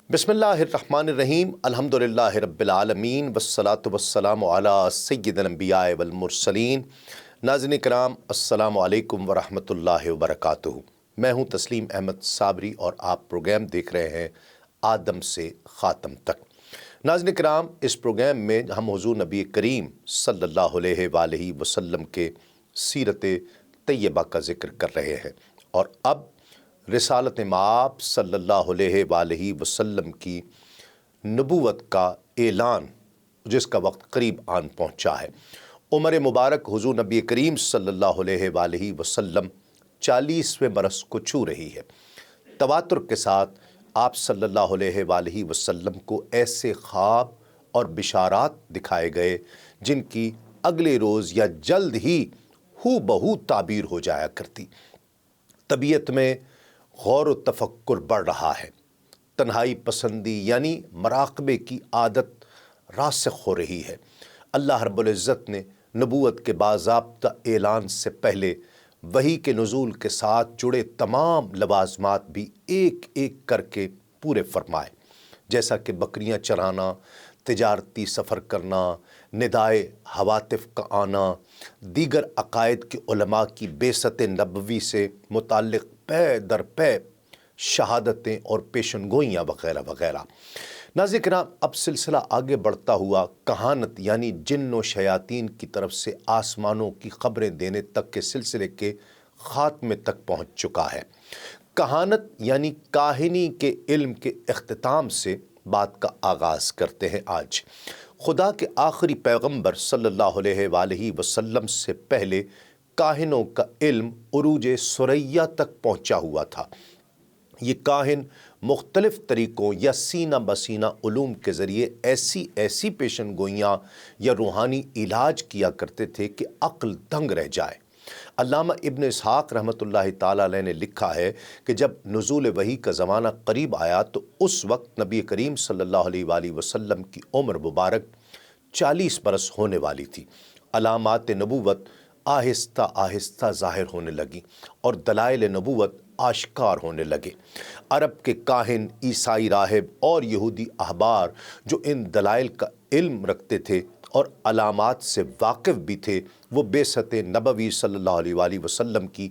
بسم اللہ الرحمن الرحیم الحمدللہ رب العالمین والصلاة والسلام علی سید الانبیاء والمرسلین۔ ناظرین کرام، السلام علیکم ورحمۃ اللہ وبرکاتہ۔ میں ہوں تسلیم احمد صابری اور آپ پروگرام دیکھ رہے ہیں آدم سے خاتم تک۔ ناظرین کرام، اس پروگرام میں ہم حضور نبی کریم صلی اللہ علیہ وآلہ وسلم کے سیرت طیبہ کا ذکر کر رہے ہیں، اور اب رسالت مآب صلی اللہ علیہ وآلہ وسلم کی نبوت کا اعلان، جس کا وقت قریب آن پہنچا ہے۔ عمر مبارک حضور نبی کریم صلی اللہ علیہ وآلہ وسلم 40ویں برس کو چھو رہی ہے۔ تواتر کے ساتھ آپ صلی اللہ علیہ وآلہ وسلم کو ایسے خواب اور بشارات دکھائے گئے جن کی اگلے روز یا جلد ہی ہو بہو تعبیر ہو جایا کرتی۔ طبیعت میں غور و تفکر بڑھ رہا ہے، تنہائی پسندی یعنی مراقبے کی عادت راسخ ہو رہی ہے۔ اللہ رب العزت نے نبوت کے باضابطہ اعلان سے پہلے وحی کے نزول کے ساتھ جڑے تمام لوازمات بھی ایک ایک کر کے پورے فرمائے، جیسا کہ بکریاں چرانا، تجارتی سفر کرنا، ندائے ہواتف کا آنا، دیگر عقائد کے علماء کی بعثت نبوی سے متعلق پے در پے شہادتیں اور پیشن گوئیاں وغیرہ وغیرہ۔ ناظرین کرام، اب سلسلہ آگے بڑھتا ہوا کہانت یعنی جن و شیاطین کی طرف سے آسمانوں کی خبریں دینے تک کے سلسلے کے خاتمے تک پہنچ چکا ہے۔ کہانت یعنی کاہنی کے علم کے اختتام سے بات کا آغاز کرتے ہیں آج۔ خدا کے آخری پیغمبر صلی اللہ علیہ وآلہ وسلم سے پہلے کاہنوں کا علم عروج ثریا تک پہنچا ہوا تھا۔ یہ کاہن مختلف طریقوں یا سینہ بسینہ علوم کے ذریعے ایسی پیشن گوئیاں یا روحانی علاج کیا کرتے تھے کہ عقل دنگ رہ جائے۔ علامہ ابن اسحاق رحمۃ اللہ تعالیٰ علیہ نے لکھا ہے کہ جب نزول وحی کا زمانہ قریب آیا تو اس وقت نبی کریم صلی اللہ علیہ وآلہ وسلم کی عمر مبارک 40 برس ہونے والی تھی۔ علامات نبوت آہستہ آہستہ ظاہر ہونے لگیں اور دلائل نبوت آشکار ہونے لگے۔ عرب کے کاہن، عیسائی راہب اور یہودی احبار جو ان دلائل کا علم رکھتے تھے اور علامات سے واقف بھی تھے، وہ بعثت نبوی صلی اللہ علیہ وآلہ وسلم کی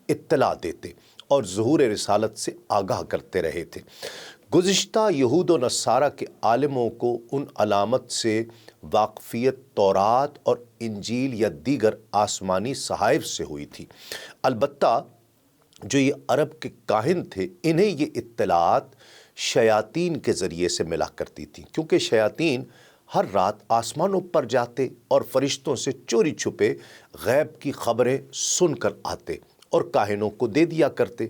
اطلاع دیتے اور ظہور رسالت سے آگاہ کرتے رہے تھے۔ گزشتہ یہود و نصارہ کے عالموں کو ان علامت سے واقفیت تورات اور انجیل یا دیگر آسمانی صحائف سے ہوئی تھی۔ البتہ جو یہ عرب کے کاہن تھے، انہیں یہ اطلاعات شیاطین کے ذریعے سے ملا کرتی تھیں، کیونکہ شیاطین ہر رات آسمانوں پر جاتے اور فرشتوں سے چوری چھپے غیب کی خبریں سن کر آتے اور کاہنوں کو دے دیا کرتے،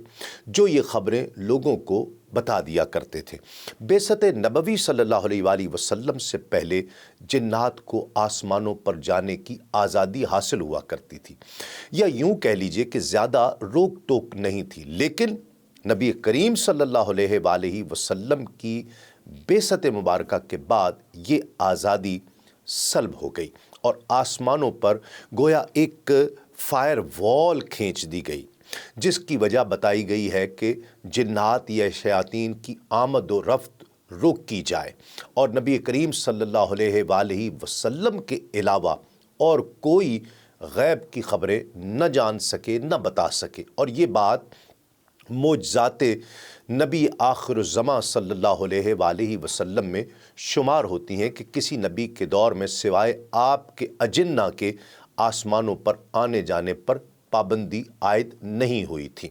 جو یہ خبریں لوگوں کو بتا دیا کرتے تھے۔ بعثت نبوی صلی اللہ علیہ وآلہ وسلم سے پہلے جنات کو آسمانوں پر جانے کی آزادی حاصل ہوا کرتی تھی، یا یوں کہہ لیجئے کہ زیادہ روک ٹوک نہیں تھی، لیکن نبی کریم صلی اللہ علیہ وآلہ وسلم کی بعثت مبارکہ کے بعد یہ آزادی سلب ہو گئی اور آسمانوں پر گویا ایک فائر وال کھینچ دی گئی، جس کی وجہ بتائی گئی ہے کہ جنات یا شیاطین کی آمد و رفت روک کی جائے اور نبی کریم صلی اللہ علیہ وآلہ وسلم کے علاوہ اور کوئی غیب کی خبریں نہ جان سکے، نہ بتا سکے۔ اور یہ بات معجزات نبی آخر الزماں صلی اللہ علیہ وآلہ وسلم میں شمار ہوتی ہیں کہ کسی نبی کے دور میں سوائے آپ کے اجنہ کے آسمانوں پر آنے جانے پر پابندی عائد نہیں ہوئی تھی۔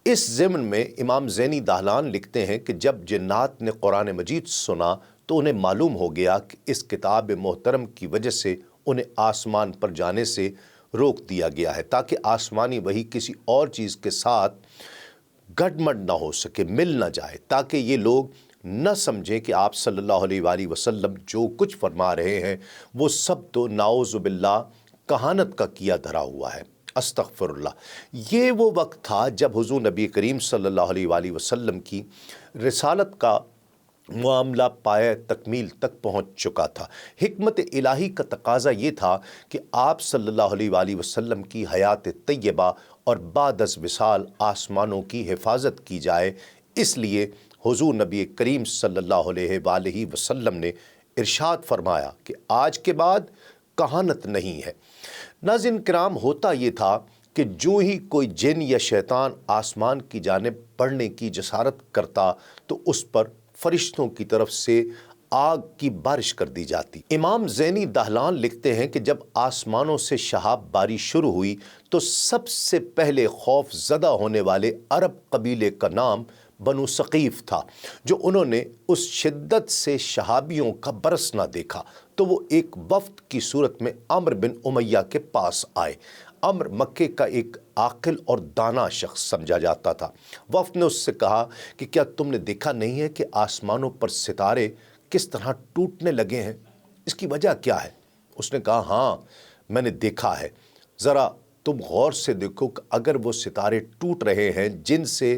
اس ضمن میں امام زینی دہلان لکھتے ہیں کہ جب جنات نے قرآن مجید سنا تو انہیں معلوم ہو گیا کہ اس کتاب محترم کی وجہ سے انہیں آسمان پر جانے سے روک دیا گیا ہے، تاکہ آسمانی وحی کسی اور چیز کے ساتھ گڈمڈ نہ ہو سکے، مل نہ جائے، تاکہ یہ لوگ نہ سمجھیں کہ آپ صلی اللہ علیہ وآلہ وسلم جو کچھ فرما رہے ہیں وہ سب تو نعوذ باللہ کہانت کا کیا دھرا ہوا ہے۔ استغفر اللہ۔ یہ وہ وقت تھا جب حضور نبی کریم صلی اللہ علیہ وآلہ وسلم کی رسالت کا معاملہ پایہ تکمیل تک پہنچ چکا تھا۔ حکمت الہی کا تقاضا یہ تھا کہ آپ صلی اللہ علیہ وآلہ وسلم کی حیات طیبہ اور بعد از وصال آسمانوں کی حفاظت کی جائے، اس لیے حضور نبی کریم صلی اللہ علیہ وآلہ وسلم نے ارشاد فرمایا کہ آج کے بعد کہانت نہیں ہے۔ ناظرین کرام، ہوتا یہ تھا کہ جو ہی کوئی جن یا شیطان آسمان کی جانب بڑھنے کی جسارت کرتا تو اس پر فرشتوں کی طرف سے آگ کی بارش کر دی جاتی۔ امام زینی دہلان لکھتے ہیں کہ جب آسمانوں سے شہاب باری شروع ہوئی تو سب سے پہلے خوف زدہ ہونے والے عرب قبیلے کا نام بنو ثقیف تھا، جو انہوں نے اس شدت سے شہابیوں کا برسنا دیکھا تو وہ ایک وفد کی صورت میں عمر بن امیہ کے پاس آئے۔ عمر مکے کا ایک عاقل اور دانا شخص سمجھا جاتا تھا۔ وفد نے اس سے کہا کہ کیا تم نے دیکھا نہیں ہے کہ آسمانوں پر ستارے کس طرح ٹوٹنے لگے ہیں؟ اس کی وجہ کیا ہے؟ اس نے کہا ہاں میں نے دیکھا ہے، ذرا تم غور سے دیکھو کہ اگر وہ ستارے ٹوٹ رہے ہیں جن سے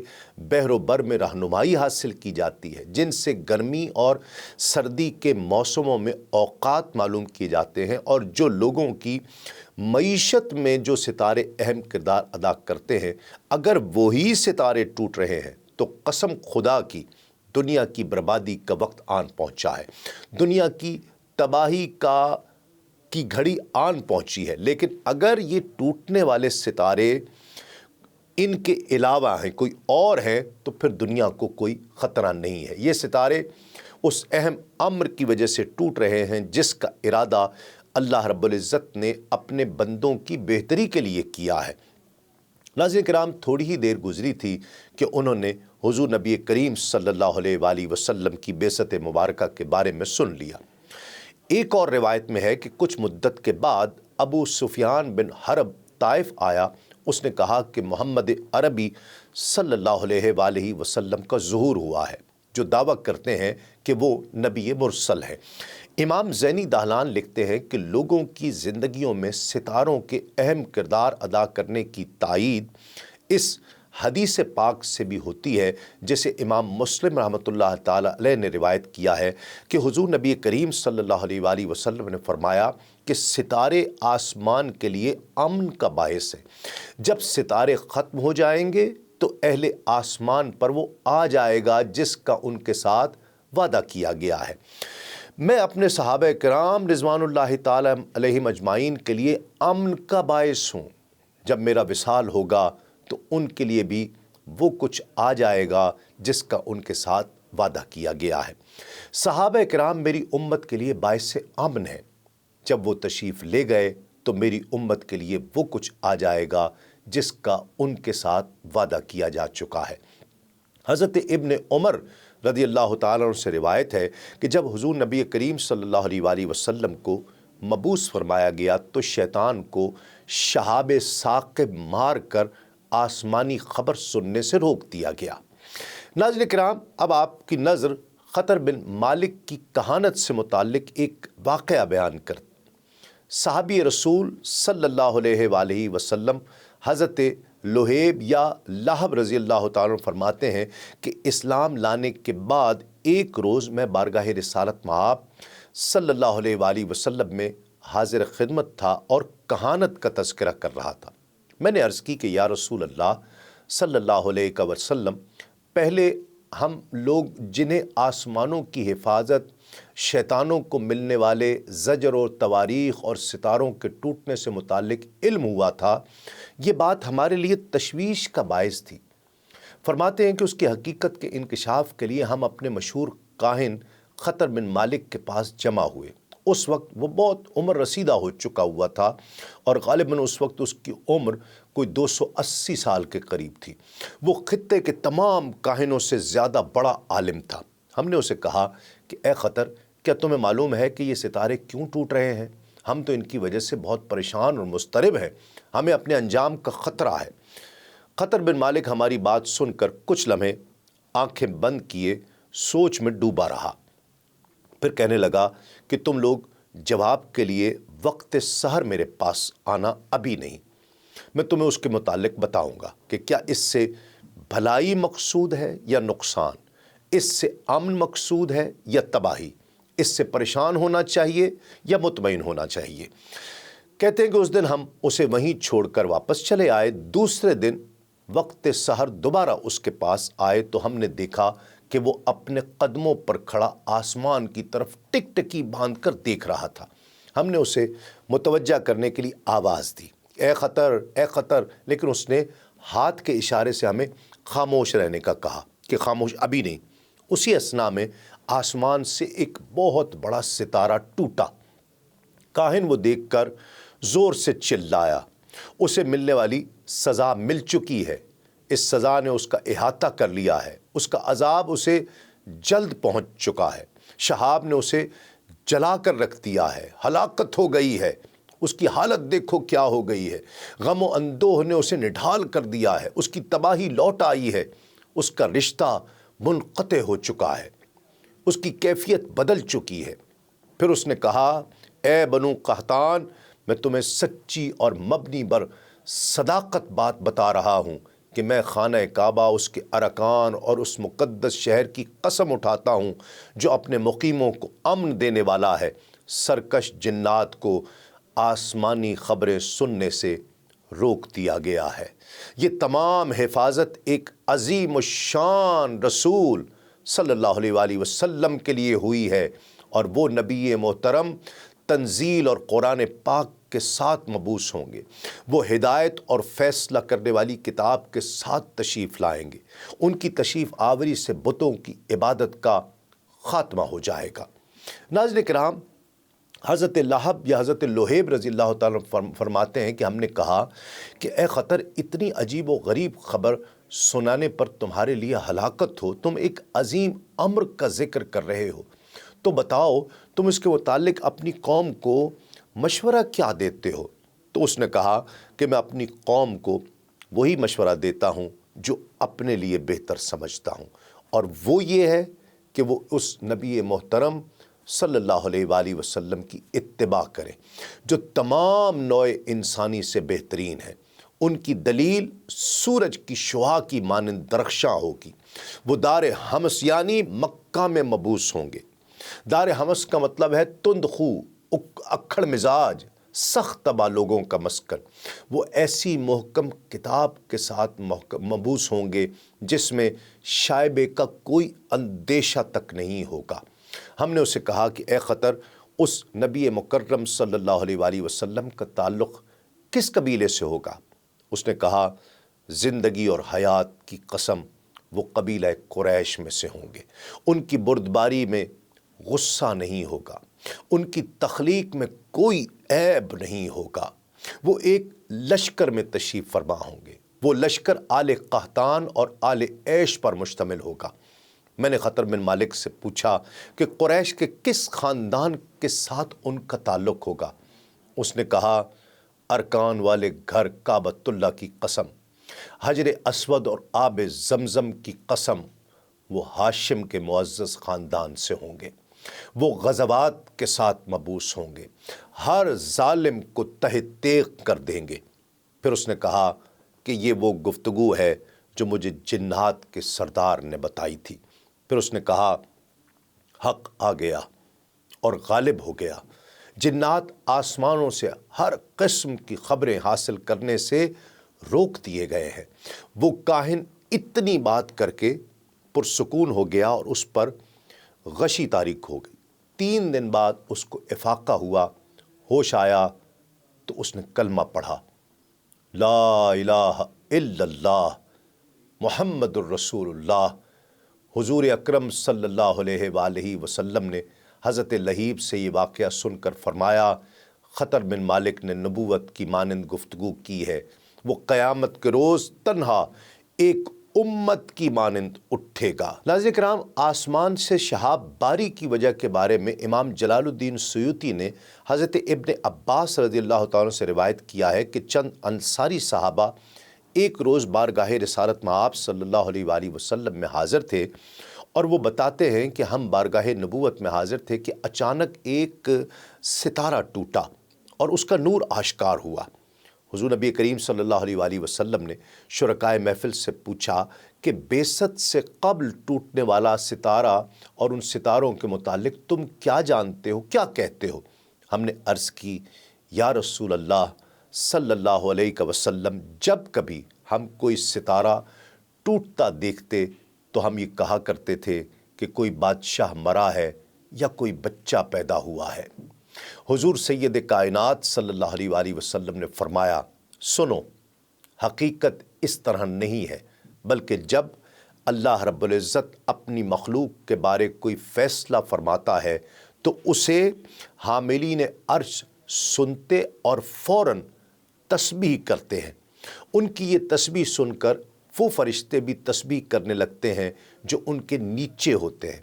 بحر و بر میں رہنمائی حاصل کی جاتی ہے، جن سے گرمی اور سردی کے موسموں میں اوقات معلوم کیے جاتے ہیں، اور جو لوگوں کی معیشت میں جو ستارے اہم کردار ادا کرتے ہیں، اگر وہی ستارے ٹوٹ رہے ہیں تو قسم خدا کی دنیا کی بربادی کا وقت آن پہنچا ہے، دنیا کی تباہی کی گھڑی آن پہنچی ہے۔ لیکن اگر یہ ٹوٹنے والے ستارے ان کے علاوہ ہیں، کوئی اور ہیں، تو پھر دنیا کو کوئی خطرہ نہیں ہے۔ یہ ستارے اس اہم امر کی وجہ سے ٹوٹ رہے ہیں جس کا ارادہ اللہ رب العزت نے اپنے بندوں کی بہتری کے لیے کیا ہے۔ ناظرین کرام، تھوڑی ہی دیر گزری تھی کہ انہوں نے حضور نبی کریم صلی اللہ علیہ وآلہ وسلم کی بعثت مبارکہ کے بارے میں سن لیا۔ ایک اور روایت میں ہے کہ کچھ مدت کے بعد ابو سفیان بن حرب طائف آیا۔ اس نے کہا کہ محمد عربی صلی اللہ علیہ وآلہ وسلم کا ظہور ہوا ہے، جو دعویٰ کرتے ہیں کہ وہ نبی مرسل ہیں۔ امام زینی دہلان لکھتے ہیں کہ لوگوں کی زندگیوں میں ستاروں کے اہم کردار ادا کرنے کی تائید اس حدیث پاک سے بھی ہوتی ہے، جسے امام مسلم رحمۃ اللہ تعالی علیہ نے روایت کیا ہے کہ حضور نبی کریم صلی اللہ علیہ وآلہ وسلم نے فرمایا کہ ستارے آسمان کے لیے امن کا باعث ہیں۔ جب ستارے ختم ہو جائیں گے تو اہل آسمان پر وہ آ جائے گا جس کا ان کے ساتھ وعدہ کیا گیا ہے۔ میں اپنے صحابہ کرام رضوان اللہ تعالی علیہم اجمعین کے لیے امن کا باعث ہوں۔ جب میرا وصال ہوگا تو ان کے لیے بھی وہ کچھ آ جائے گا جس کا ان کے ساتھ وعدہ کیا گیا ہے۔ صحابہ کرام میری امت کے لیے باعث امن ہے۔ جب وہ تشریف لے گئے تو میری امت کے لیے وہ کچھ آ جائے گا جس کا ان کے ساتھ وعدہ کیا جا چکا ہے۔ حضرت ابن عمر رضی اللہ تعالیٰ عنہ سے روایت ہے کہ جب حضور نبی کریم صلی اللہ علیہ وآلہ وسلم کو مبعوث فرمایا گیا تو شیطان کو شہاب ثاقب مار کر آسمانی خبر سننے سے روک دیا گیا۔ ناظرین کرام، اب آپ کی نظر خطر بن مالک کی کہانت سے متعلق ایک واقعہ بیان کر۔ صحابی رسول صلی اللہ علیہ وآلہ وسلم حضرت لہیب یا لہب رضی اللہ تعالیٰ عنہ فرماتے ہیں کہ اسلام لانے کے بعد ایک روز میں بارگاہ رسالت مآب صلی اللہ علیہ وآلہ وسلم میں حاضر خدمت تھا اور کہانت کا تذکرہ کر رہا تھا۔ میں نے عرض کی کہ یا رسول اللہ صلی اللہ علیہ وسلم، پہلے ہم لوگ جنہیں آسمانوں کی حفاظت، شیطانوں کو ملنے والے زجر اور تواریخ اور ستاروں کے ٹوٹنے سے متعلق علم ہوا تھا، یہ بات ہمارے لیے تشویش کا باعث تھی۔ فرماتے ہیں کہ اس کی حقیقت کے انکشاف کے لیے ہم اپنے مشہور کاہن خطر بن مالک کے پاس جمع ہوئے۔ اس وقت وہ بہت عمر رسیدہ ہو چکا ہوا تھا اور غالباً اس وقت اس کی عمر کوئی 280 سال کے قریب تھی۔ وہ خطے کے تمام کاہنوں سے زیادہ بڑا عالم تھا۔ ہم نے اسے کہا کہ اے خطر، کیا تمہیں معلوم ہے کہ یہ ستارے کیوں ٹوٹ رہے ہیں؟ ہم تو ان کی وجہ سے بہت پریشان اور مضطرب ہیں، ہمیں اپنے انجام کا خطرہ ہے۔ خطر بن مالک ہماری بات سن کر کچھ لمحے آنکھیں بند کیے سوچ میں ڈوبا رہا، پھر کہنے لگا کہ تم لوگ جواب کے لیے وقت سحر میرے پاس آنا ابھی نہیں، میں تمہیں اس کے متعلق بتاؤں گا کہ کیا اس سے بھلائی مقصود ہے یا نقصان، اس سے امن مقصود ہے یا تباہی، اس سے پریشان ہونا چاہیے یا مطمئن ہونا چاہیے۔ کہتے ہیں کہ اس دن ہم اسے وہیں چھوڑ کر واپس چلے آئے۔ دوسرے دن وقت سحر دوبارہ اس کے پاس آئے تو ہم نے دیکھا کہ وہ اپنے قدموں پر کھڑا آسمان کی طرف ٹک ٹکی باندھ کر دیکھ رہا تھا۔ ہم نے اسے متوجہ کرنے کے لیے آواز دی، اے خطر، اے خطر، لیکن اس نے ہاتھ کے اشارے سے ہمیں خاموش رہنے کا کہا کہ خاموش، ابھی نہیں۔ اسی اثنا میں آسمان سے ایک بہت بڑا ستارہ ٹوٹا۔ کاہن وہ دیکھ کر زور سے چلایا، اسے ملنے والی سزا مل چکی ہے، اس سزا نے اس کا احاطہ کر لیا ہے، اس کا عذاب اسے جلد پہنچ چکا ہے، شہاب نے اسے جلا کر رکھ دیا ہے، ہلاکت ہو گئی ہے، اس کی حالت دیکھو کیا ہو گئی ہے، غم و اندوہ نے اسے نڈھال کر دیا ہے، اس کی تباہی لوٹ آئی ہے، اس کا رشتہ منقطع ہو چکا ہے، اس کی کیفیت بدل چکی ہے۔ پھر اس نے کہا، اے بنو قحطان، میں تمہیں سچی اور مبنی بر صداقت بات بتا رہا ہوں کہ میں خانہ کعبہ، اس کے ارکان اور اس مقدس شہر کی قسم اٹھاتا ہوں جو اپنے مقیموں کو امن دینے والا ہے، سرکش جنات کو آسمانی خبریں سننے سے روک دیا گیا ہے۔ یہ تمام حفاظت ایک عظیم الشان رسول صلی اللہ علیہ وآلہ وسلم کے لیے ہوئی ہے، اور وہ نبی محترم تنزیل اور قرآن پاک کے ساتھ مبعوث ہوں گے، وہ ہدایت اور فیصلہ کرنے والی کتاب کے ساتھ تشریف لائیں گے، ان کی تشریف آوری سے بتوں کی عبادت کا خاتمہ ہو جائے گا۔ ناظرین کرام، حضرت لہب یا حضرت لہیب رضی اللہ تعالیٰ فرماتے ہیں کہ ہم نے کہا کہ اے خطر، اتنی عجیب و غریب خبر سنانے پر تمہارے لیے ہلاکت ہو، تم ایک عظیم امر کا ذکر کر رہے ہو، تو بتاؤ تم اس کے متعلق اپنی قوم کو مشورہ کیا دیتے ہو؟ تو اس نے کہا کہ میں اپنی قوم کو وہی مشورہ دیتا ہوں جو اپنے لیے بہتر سمجھتا ہوں، اور وہ یہ ہے کہ وہ اس نبی محترم صلی اللہ علیہ وآلہ وسلم کی اتباع کریں جو تمام نوع انسانی سے بہترین ہے۔ ان کی دلیل سورج کی شعاع کی مانند درخشاں ہوگی۔ وہ دار حمس یعنی مکہ میں مبعوث ہوں گے۔ دار حمس کا مطلب ہے تند خو، اکھڑ مزاج، سخت طبع لوگوں کا مسکن۔ وہ ایسی محکم کتاب کے ساتھ مبعوث ہوں گے جس میں شائبے کا کوئی اندیشہ تک نہیں ہوگا۔ ہم نے اسے کہا کہ اے خطر، اس نبی مکرم صلی اللہ علیہ وآلہ وسلم کا تعلق کس قبیلے سے ہوگا؟ اس نے کہا، زندگی اور حیات کی قسم، وہ قبیلہ قریش میں سے ہوں گے۔ ان کی بردباری میں غصہ نہیں ہوگا، ان کی تخلیق میں کوئی عیب نہیں ہوگا۔ وہ ایک لشکر میں تشریف فرما ہوں گے، وہ لشکر آل قحطان اور آل عیش پر مشتمل ہوگا۔ میں نے خطر بن مالک سے پوچھا کہ قریش کے کس خاندان کے ساتھ ان کا تعلق ہوگا؟ اس نے کہا، ارکان والے گھر کعبۃ اللہ کی قسم، حجر اسود اور آب زمزم کی قسم، وہ ہاشم کے معزز خاندان سے ہوں گے۔ وہ غزوات کے ساتھ مبعوث ہوں گے، ہر ظالم کو تہ تیغ کر دیں گے۔ پھر اس نے کہا کہ یہ وہ گفتگو ہے جو مجھے جنات کے سردار نے بتائی تھی۔ پھر اس نے کہا، حق آ گیا اور غالب ہو گیا۔ جنات آسمانوں سے ہر قسم کی خبریں حاصل کرنے سے روک دیے گئے ہیں۔ وہ کاہن اتنی بات کر کے پرسکون ہو گیا اور اس پر غشی تاریک ہو گئی۔ 3 دن بعد اس کو افاقہ ہوا، ہوش آیا تو اس نے کلمہ پڑھا، لا الہ الا اللہ محمد الرسول اللہ۔ حضور اکرم صلی اللہ علیہ وآلہ وسلم نے حضرت لہیب سے یہ واقعہ سن کر فرمایا، خطر بن مالک نے نبوت کی مانند گفتگو کی ہے، وہ قیامت کے روز تنہا ایک امت کی مانند اٹھے گا۔ ناظرین کرام، آسمان سے شہاب باری کی وجہ کے بارے میں امام جلال الدین سیوطی نے حضرت ابن عباس رضی اللہ تعالیٰ سے روایت کیا ہے کہ چند انصاری صحابہ ایک روز بارگاہ رسالت میں آپ صلی اللہ علیہ وآلہ وسلم میں حاضر تھے، اور وہ بتاتے ہیں کہ ہم بارگاہ نبوت میں حاضر تھے کہ اچانک ایک ستارہ ٹوٹا اور اس کا نور آشکار ہوا۔ حضور نبی کریم صلی اللہ علیہ وآلہ وسلم نے شرکائے محفل سے پوچھا کہ بعثت سے قبل ٹوٹنے والا ستارہ اور ان ستاروں کے متعلق تم کیا جانتے ہو، کیا کہتے ہو؟ ہم نے عرض کی، یا رسول اللہ صلی اللہ علیہ وسلم، جب کبھی ہم کوئی ستارہ ٹوٹتا دیکھتے تو ہم یہ کہا کرتے تھے کہ کوئی بادشاہ مرا ہے یا کوئی بچہ پیدا ہوا ہے۔ حضور سید کائنات صلی اللہ علیہ وآلہ وسلم نے فرمایا، سنو، حقیقت اس طرح نہیں ہے، بلکہ جب اللہ رب العزت اپنی مخلوق کے بارے کوئی فیصلہ فرماتا ہے تو اسے حاملین عرش سنتے اور فوراً تسبیح کرتے ہیں۔ ان کی یہ تسبیح سن کر وہ فرشتے بھی تسبیح کرنے لگتے ہیں جو ان کے نیچے ہوتے ہیں،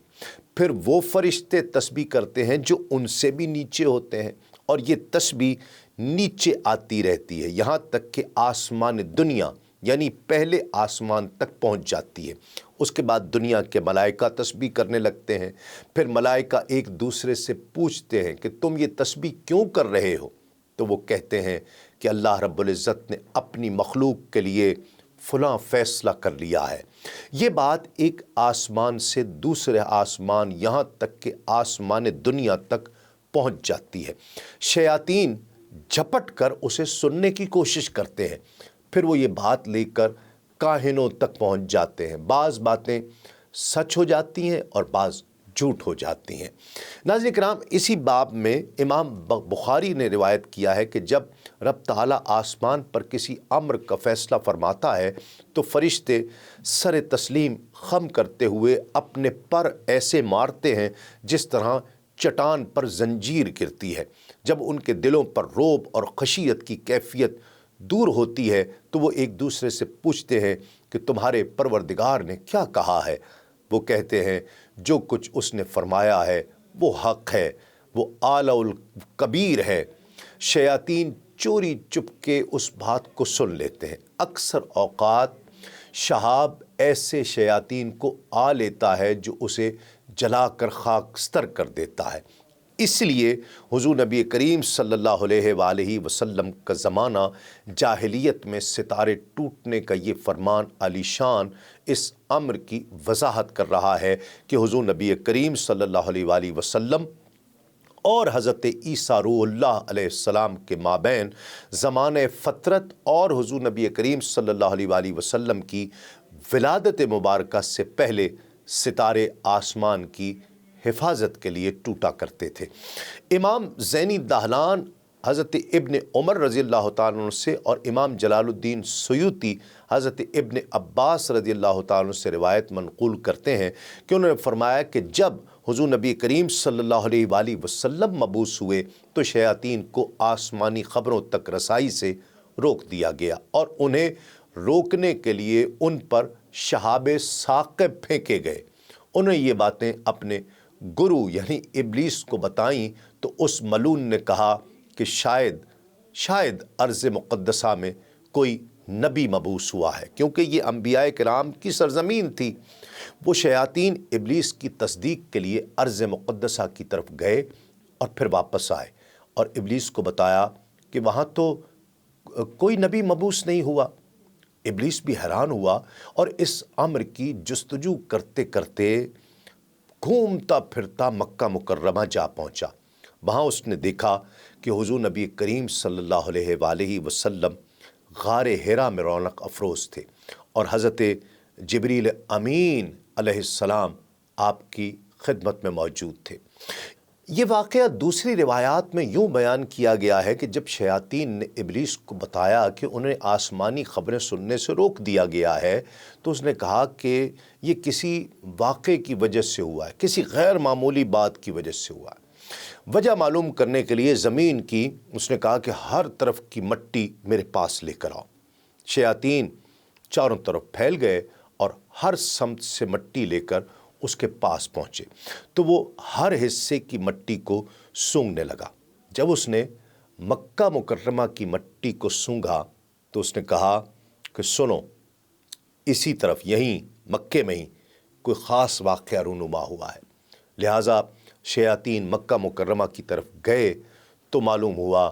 پھر وہ فرشتے تسبیح کرتے ہیں جو ان سے بھی نیچے ہوتے ہیں، اور یہ تسبیح نیچے آتی رہتی ہے یہاں تک کہ آسمان دنیا یعنی پہلے آسمان تک پہنچ جاتی ہے۔ اس کے بعد دنیا کے ملائکہ تسبیح کرنے لگتے ہیں، پھر ملائکہ ایک دوسرے سے پوچھتے ہیں کہ تم یہ تسبیح کیوں کر رہے ہو؟ تو وہ کہتے ہیں کہ اللہ رب العزت نے اپنی مخلوق کے لیے فلاں فیصلہ کر لیا ہے۔ یہ بات ایک آسمان سے دوسرے آسمان یہاں تک کہ آسمان دنیا تک پہنچ جاتی ہے۔ شیاطین جھپٹ کر اسے سننے کی کوشش کرتے ہیں، پھر وہ یہ بات لے کر کاہنوں تک پہنچ جاتے ہیں۔ بعض باتیں سچ ہو جاتی ہیں اور بعض جھوٹ ہو جاتی ہیں۔ ناظرین کرام، اسی باب میں امام بخاری نے روایت کیا ہے کہ جب رب تعالیٰ آسمان پر کسی امر کا فیصلہ فرماتا ہے تو فرشتے سر تسلیم خم کرتے ہوئے اپنے پر ایسے مارتے ہیں جس طرح چٹان پر زنجیر گرتی ہے۔ جب ان کے دلوں پر رعب اور خشیت کی کیفیت دور ہوتی ہے تو وہ ایک دوسرے سے پوچھتے ہیں کہ تمہارے پروردگار نے کیا کہا ہے؟ وہ کہتے ہیں جو کچھ اس نے فرمایا ہے وہ حق ہے، وہ اعلی الکبیر ہے۔ شیاطین چوری چپ کے اس بات کو سن لیتے ہیں۔ اکثر اوقات شہاب ایسے شیاطین کو آ لیتا ہے جو اسے جلا کر خاکستر کر دیتا ہے۔ اس لیے حضور نبی کریم صلی اللہ علیہ وآلہ وسلم کا زمانہ جاہلیت میں ستارے ٹوٹنے کا یہ فرمان عالی شان اس امر کی وضاحت کر رہا ہے کہ حضور نبی کریم صلی اللہ علیہ وآلہ وسلم اور حضرت عیسیٰ روح اللہ علیہ السلام کے مابین زمانہ فترت اور حضور نبی کریم صلی اللہ علیہ وآلہ وسلم کی ولادت مبارکہ سے پہلے ستارے آسمان کی حفاظت کے لیے ٹوٹا کرتے تھے۔ امام زینی دہلان حضرت ابن عمر رضی اللہ تعالیٰ عنہ سے اور امام جلال الدین سیوطی حضرت ابن عباس رضی اللہ تعالیٰ عنہ سے روایت منقول کرتے ہیں کہ انہوں نے فرمایا کہ جب حضور نبی کریم صلی اللہ علیہ وآلہ وسلم مبعوث ہوئے تو شیاطین کو آسمانی خبروں تک رسائی سے روک دیا گیا اور انہیں روکنے کے لیے ان پر شہاب ثاقب پھینکے گئے۔ انہیں یہ باتیں اپنے گرو یعنی ابلیس کو بتائیں تو اس ملون نے کہا کہ شاید ارض مقدسہ میں کوئی نبی مبعوث ہوا ہے، کیونکہ یہ انبیاء کرام کی سرزمین تھی۔ وہ شیاطین ابلیس کی تصدیق کے لیے ارض مقدسہ کی طرف گئے اور پھر واپس آئے اور ابلیس کو بتایا کہ وہاں تو کوئی نبی مبعوث نہیں ہوا۔ ابلیس بھی حیران ہوا اور اس امر کی جستجو کرتے کرتے گھومتا پھرتا مکہ مکرمہ جا پہنچا۔ وہاں اس نے دیکھا کہ حضور نبی کریم صلی اللہ علیہ وآلہ وسلم غار حرا میں رونق افروز تھے اور حضرت جبریل امین علیہ السلام آپ کی خدمت میں موجود تھے۔ یہ واقعہ دوسری روایات میں یوں بیان کیا گیا ہے کہ جب شیاطین نے ابلیس کو بتایا کہ انہیں آسمانی خبریں سننے سے روک دیا گیا ہے تو اس نے کہا کہ یہ کسی واقعے کی وجہ سے ہوا ہے، کسی غیر معمولی بات کی وجہ سے ہوا ہے۔ وجہ معلوم کرنے کے لیے زمین کی اس نے کہا کہ ہر طرف کی مٹی میرے پاس لے کر آؤ۔ شیاطین چاروں طرف پھیل گئے اور ہر سمت سے مٹی لے کر اس کے پاس پہنچے تو وہ ہر حصے کی مٹی کو سونگھنے لگا۔ جب اس نے مکہ مکرمہ کی مٹی کو سونگھا تو اس نے کہا کہ سنو، اسی طرف یہیں مکے میں ہی کوئی خاص واقعہ رونما ہوا ہے۔ لہٰذا شیاطین مکہ مکرمہ کی طرف گئے تو معلوم ہوا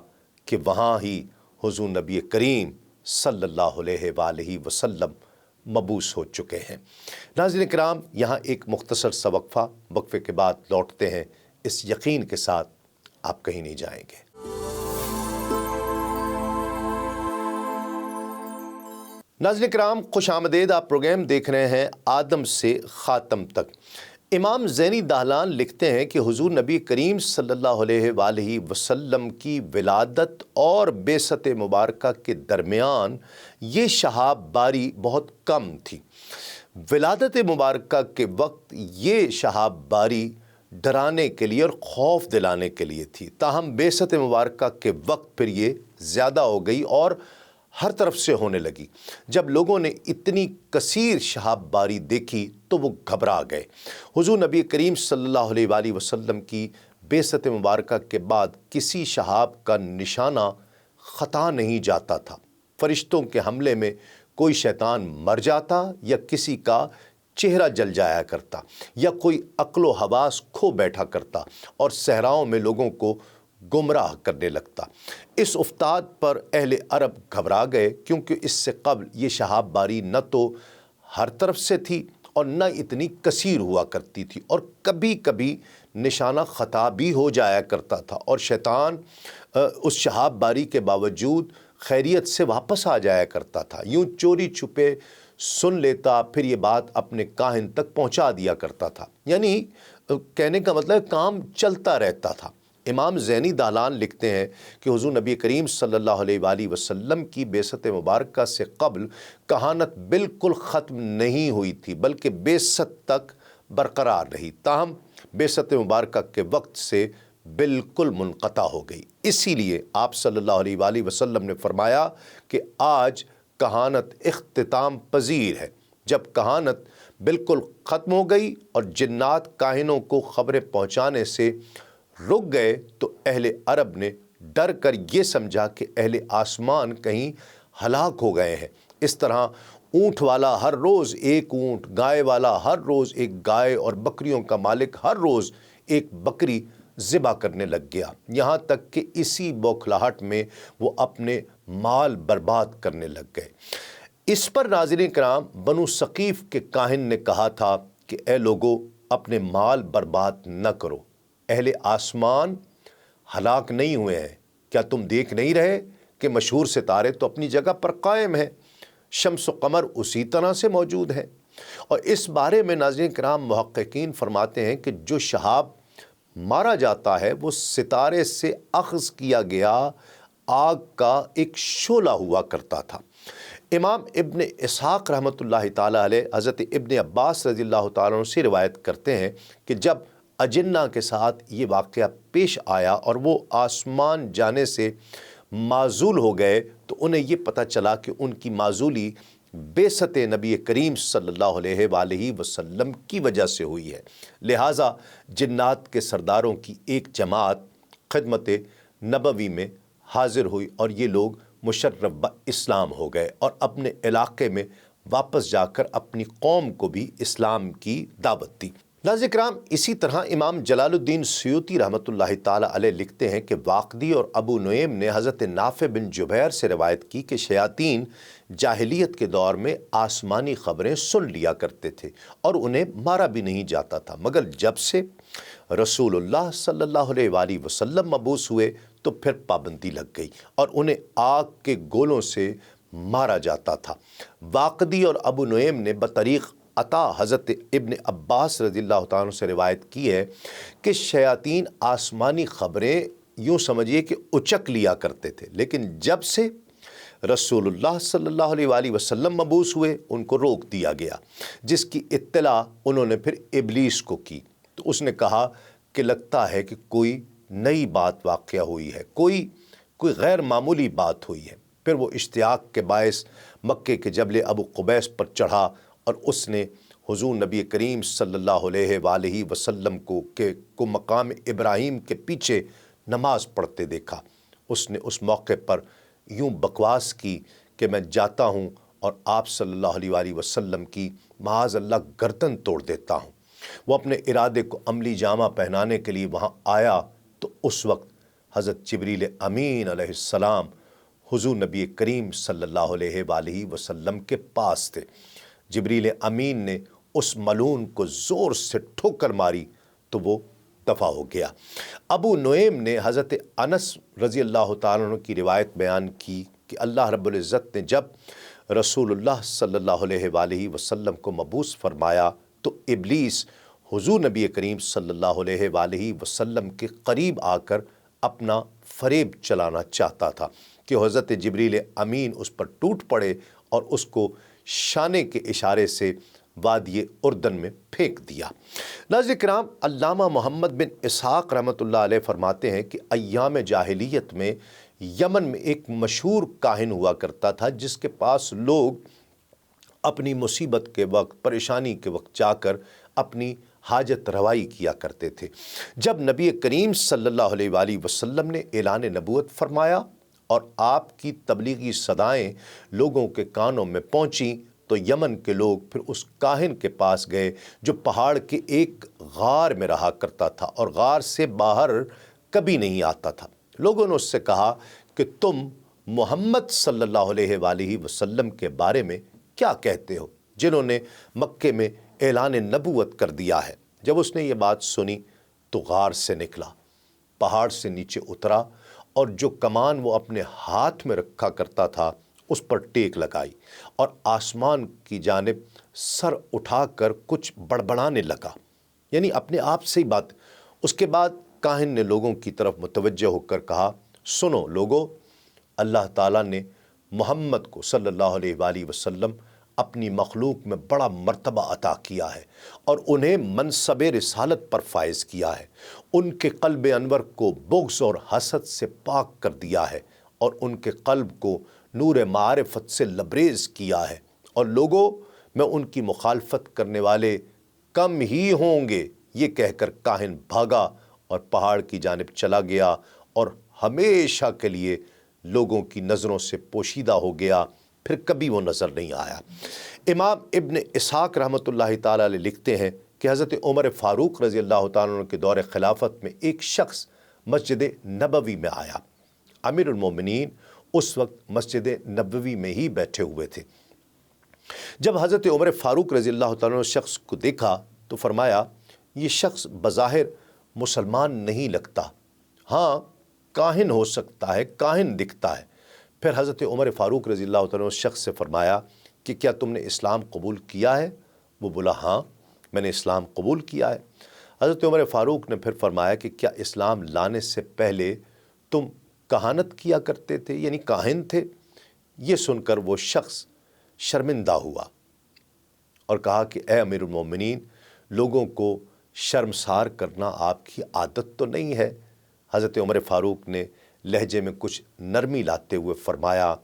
کہ وہاں ہی حضور نبی کریم صلی اللہ علیہ وآلہ وسلم مبعوث ہو چکے ہیں۔ ناظرین کرام، یہاں ایک مختصر سا وقفے کے بعد لوٹتے ہیں اس یقین کے ساتھ آپ کہیں نہیں جائیں گے۔ ناظرین کرام، خوش آمدید۔ آپ پروگرام دیکھ رہے ہیں آدم سے خاتم تک۔ امام زینی دہلان لکھتے ہیں کہ حضور نبی کریم صلی اللہ علیہ وآلہ وسلم کی ولادت اور بعثت مبارکہ کے درمیان یہ شہاب باری بہت کم تھی۔ ولادت مبارکہ کے وقت یہ شہاب باری ڈرانے کے لیے اور خوف دلانے کے لیے تھی، تاہم بعثت مبارکہ کے وقت پھر یہ زیادہ ہو گئی اور ہر طرف سے ہونے لگی۔ جب لوگوں نے اتنی کثیر شہاب باری دیکھی تو وہ گھبرا گئے۔ حضور نبی کریم صلی اللہ علیہ وآلہ وسلم کی بعثت مبارکہ کے بعد کسی شہاب کا نشانہ خطا نہیں جاتا تھا۔ فرشتوں کے حملے میں کوئی شیطان مر جاتا یا کسی کا چہرہ جل جایا کرتا یا کوئی عقل و حواس کھو بیٹھا کرتا اور صحراؤں میں لوگوں کو گمراہ کرنے لگتا۔ اس افتاد پر اہل عرب گھبرا گئے، کیونکہ اس سے قبل یہ شہاب باری نہ تو ہر طرف سے تھی اور نہ اتنی کثیر ہوا کرتی تھی، اور کبھی کبھی نشانہ خطا بھی ہو جایا کرتا تھا اور شیطان اس شہاب باری کے باوجود خیریت سے واپس آ جایا کرتا تھا، یوں چوری چھپے سن لیتا، پھر یہ بات اپنے کاہن تک پہنچا دیا کرتا تھا۔ یعنی کہنے کا مطلب کام چلتا رہتا تھا۔ امام زینی دہلان لکھتے ہیں کہ حضور نبی کریم صلی اللہ علیہ وآلہ وسلم کی بعثت مبارکہ سے قبل کہانت بالکل ختم نہیں ہوئی تھی، بلکہ بعثت تک برقرار رہی، تاہم بعثت مبارکہ کے وقت سے بالکل منقطع ہو گئی۔ اسی لیے آپ صلی اللہ علیہ وآلہ وسلم نے فرمایا کہ آج کہانت اختتام پذیر ہے۔ جب کہانت بالکل ختم ہو گئی اور جنات کاہنوں کو خبریں پہنچانے سے رک گئے تو اہل عرب نے ڈر کر یہ سمجھا کہ اہل آسمان کہیں ہلاک ہو گئے ہیں۔ اس طرح اونٹ والا ہر روز ایک اونٹ، گائے والا ہر روز ایک گائے اور بکریوں کا مالک ہر روز ایک بکری ذبح کرنے لگ گیا، یہاں تک کہ اسی بوکھلاہٹ میں وہ اپنے مال برباد کرنے لگ گئے۔ اس پر ناظرین کرام، بنو ثقیف کے کاہن نے کہا تھا کہ اے لوگو، اپنے مال برباد نہ کرو، اہل آسمان ہلاک نہیں ہوئے ہیں۔ کیا تم دیکھ نہیں رہے کہ مشہور ستارے تو اپنی جگہ پر قائم ہیں، شمس و قمر اسی طرح سے موجود ہیں؟ اور اس بارے میں ناظرین کرام محققین فرماتے ہیں کہ جو شہاب مارا جاتا ہے وہ ستارے سے اخذ کیا گیا آگ کا ایک شعلہ ہوا کرتا تھا۔ امام ابن اسحاق رحمۃ اللہ تعالیٰ علیہ حضرت ابن عباس رضی اللہ تعالیٰ عنہ سے روایت کرتے ہیں کہ جب اجنہ کے ساتھ یہ واقعہ پیش آیا اور وہ آسمان جانے سے معزول ہو گئے تو انہیں یہ پتہ چلا کہ ان کی معزولی بعثت نبی کریم صلی اللہ علیہ وآلہ وسلم کی وجہ سے ہوئی ہے، لہٰذا جنات کے سرداروں کی ایک جماعت خدمت نبوی میں حاضر ہوئی اور یہ لوگ مشرف اسلام ہو گئے اور اپنے علاقے میں واپس جا کر اپنی قوم کو بھی اسلام کی دعوت دی۔ ناظرین کرام، اسی طرح امام جلال الدین سیوطی رحمۃ اللہ تعالیٰ علیہ لکھتے ہیں کہ واقدی اور ابو نعیم نے حضرت نافع بن جبیر سے روایت کی کہ شیاطین جاہلیت کے دور میں آسمانی خبریں سن لیا کرتے تھے اور انہیں مارا بھی نہیں جاتا تھا، مگر جب سے رسول اللہ صلی اللہ علیہ وآلہ وسلم مبعوث ہوئے تو پھر پابندی لگ گئی اور انہیں آگ کے گولوں سے مارا جاتا تھا۔ واقدی اور ابو نعیم نے بطریق عطا حضرت ابن عباس رضی اللہ تعالیٰ عنہ سے روایت کی ہے کہ شیاطین آسمانی خبریں یوں سمجھیے کہ اچک لیا کرتے تھے، لیکن جب سے رسول اللہ صلی اللہ علیہ وآلہ وسلم مبعوث ہوئے ان کو روک دیا گیا، جس کی اطلاع انہوں نے پھر ابلیس کو کی تو اس نے کہا کہ لگتا ہے کہ کوئی نئی بات واقعہ ہوئی ہے، کوئی غیر معمولی بات ہوئی ہے۔ پھر وہ اشتیاق کے باعث مکے کے جبل ابو قبیس پر چڑھا اور اس نے حضور نبی کریم صلی اللہ علیہ وآلہ وسلم کو مقام ابراہیم کے پیچھے نماز پڑھتے دیکھا۔ اس نے اس موقع پر یوں بکواس کی کہ میں جاتا ہوں اور آپ صلی اللہ علیہ وآلہ وسلم کی معاذ اللہ گردن توڑ دیتا ہوں۔ وہ اپنے ارادے کو عملی جامہ پہنانے کے لیے وہاں آیا تو اس وقت حضرت جبریل امین علیہ السلام حضور نبی کریم صلی اللہ علیہ وآلہ وسلم کے پاس تھے۔ جبریل امین نے اس ملعون کو زور سے ٹھوکر ماری تو وہ دفع ہو گیا۔ ابو نعیم نے حضرت انس رضی اللہ تعالیٰ عنہ کی روایت بیان کی کہ اللہ رب العزت نے جب رسول اللہ صلی اللہ علیہ وآلہ وسلم کو مبعوث فرمایا تو ابلیس حضور نبی کریم صلی اللہ علیہ وآلہ وسلم کے قریب آ کر اپنا فریب چلانا چاہتا تھا کہ حضرت جبریل امین اس پر ٹوٹ پڑے اور اس کو شانے کے اشارے سے وادی اردن میں پھینک دیا۔ ناظرین کرام، علامہ محمد بن اسحاق رحمۃ اللہ علیہ فرماتے ہیں کہ ایام جاہلیت میں یمن میں ایک مشہور کاہن ہوا کرتا تھا جس کے پاس لوگ اپنی مصیبت کے وقت، پریشانی کے وقت جا کر اپنی حاجت روائی کیا کرتے تھے۔ جب نبی کریم صلی اللہ علیہ وآلہ وسلم نے اعلان نبوت فرمایا اور آپ کی تبلیغی صدائیں لوگوں کے کانوں میں پہنچیں تو یمن کے لوگ پھر اس کاہن کے پاس گئے جو پہاڑ کے ایک غار میں رہا کرتا تھا اور غار سے باہر کبھی نہیں آتا تھا۔ لوگوں نے اس سے کہا کہ تم محمد صلی اللہ علیہ وآلہ وسلم کے بارے میں کیا کہتے ہو جنہوں نے مکے میں اعلان نبوت کر دیا ہے۔ جب اس نے یہ بات سنی تو غار سے نکلا، پہاڑ سے نیچے اترا اور جو کمان وہ اپنے ہاتھ میں رکھا کرتا تھا اس پر ٹیک لگائی اور آسمان کی جانب سر اٹھا کر کچھ بڑبڑانے لگا، یعنی اپنے آپ سے ہی بات۔ اس کے بعد کاہن نے لوگوں کی طرف متوجہ ہو کر کہا، سنو لوگو، اللہ تعالیٰ نے محمد کو صلی اللہ علیہ وآلہ وسلم اپنی مخلوق میں بڑا مرتبہ عطا کیا ہے اور انہیں منصب رسالت پر فائز کیا ہے، ان کے قلب انور کو بغض اور حسد سے پاک کر دیا ہے اور ان کے قلب کو نور معرفت سے لبریز کیا ہے، اور لوگوں میں ان کی مخالفت کرنے والے کم ہی ہوں گے۔ یہ کہہ کر کاہن بھاگا اور پہاڑ کی جانب چلا گیا اور ہمیشہ کے لیے لوگوں کی نظروں سے پوشیدہ ہو گیا، پھر کبھی وہ نظر نہیں آیا۔ امام ابن اسحاق رحمۃ اللہ تعالیٰ علیہ لکھتے ہیں کہ حضرت عمر فاروق رضی اللہ تعالیٰ عنہ کے دور خلافت میں ایک شخص مسجد نبوی میں آیا۔ امیر المومنین اس وقت مسجد نبوی میں ہی بیٹھے ہوئے تھے۔ جب حضرت عمر فاروق رضی اللہ تعالیٰ عنہ شخص کو دیکھا تو فرمایا، یہ شخص بظاہر مسلمان نہیں لگتا، ہاں کاہن ہو سکتا ہے، کاہن دکھتا ہے۔ پھر حضرت عمر فاروق رضی اللہ تعالیٰ عنہ شخص سے فرمایا کہ کیا تم نے اسلام قبول کیا ہے؟ وہ بولا، ہاں میں نے اسلام قبول کیا ہے۔ حضرت عمر فاروق نے پھر فرمایا کہ کیا اسلام لانے سے پہلے تم کہانت کیا کرتے تھے، یعنی کاہن تھے؟ یہ سن کر وہ شخص شرمندہ ہوا اور کہا کہ اے امیر المومنین، لوگوں کو شرمسار کرنا آپ کی عادت تو نہیں ہے؟ حضرت عمر فاروق نے لہجے میں کچھ نرمی لاتے ہوئے فرمایا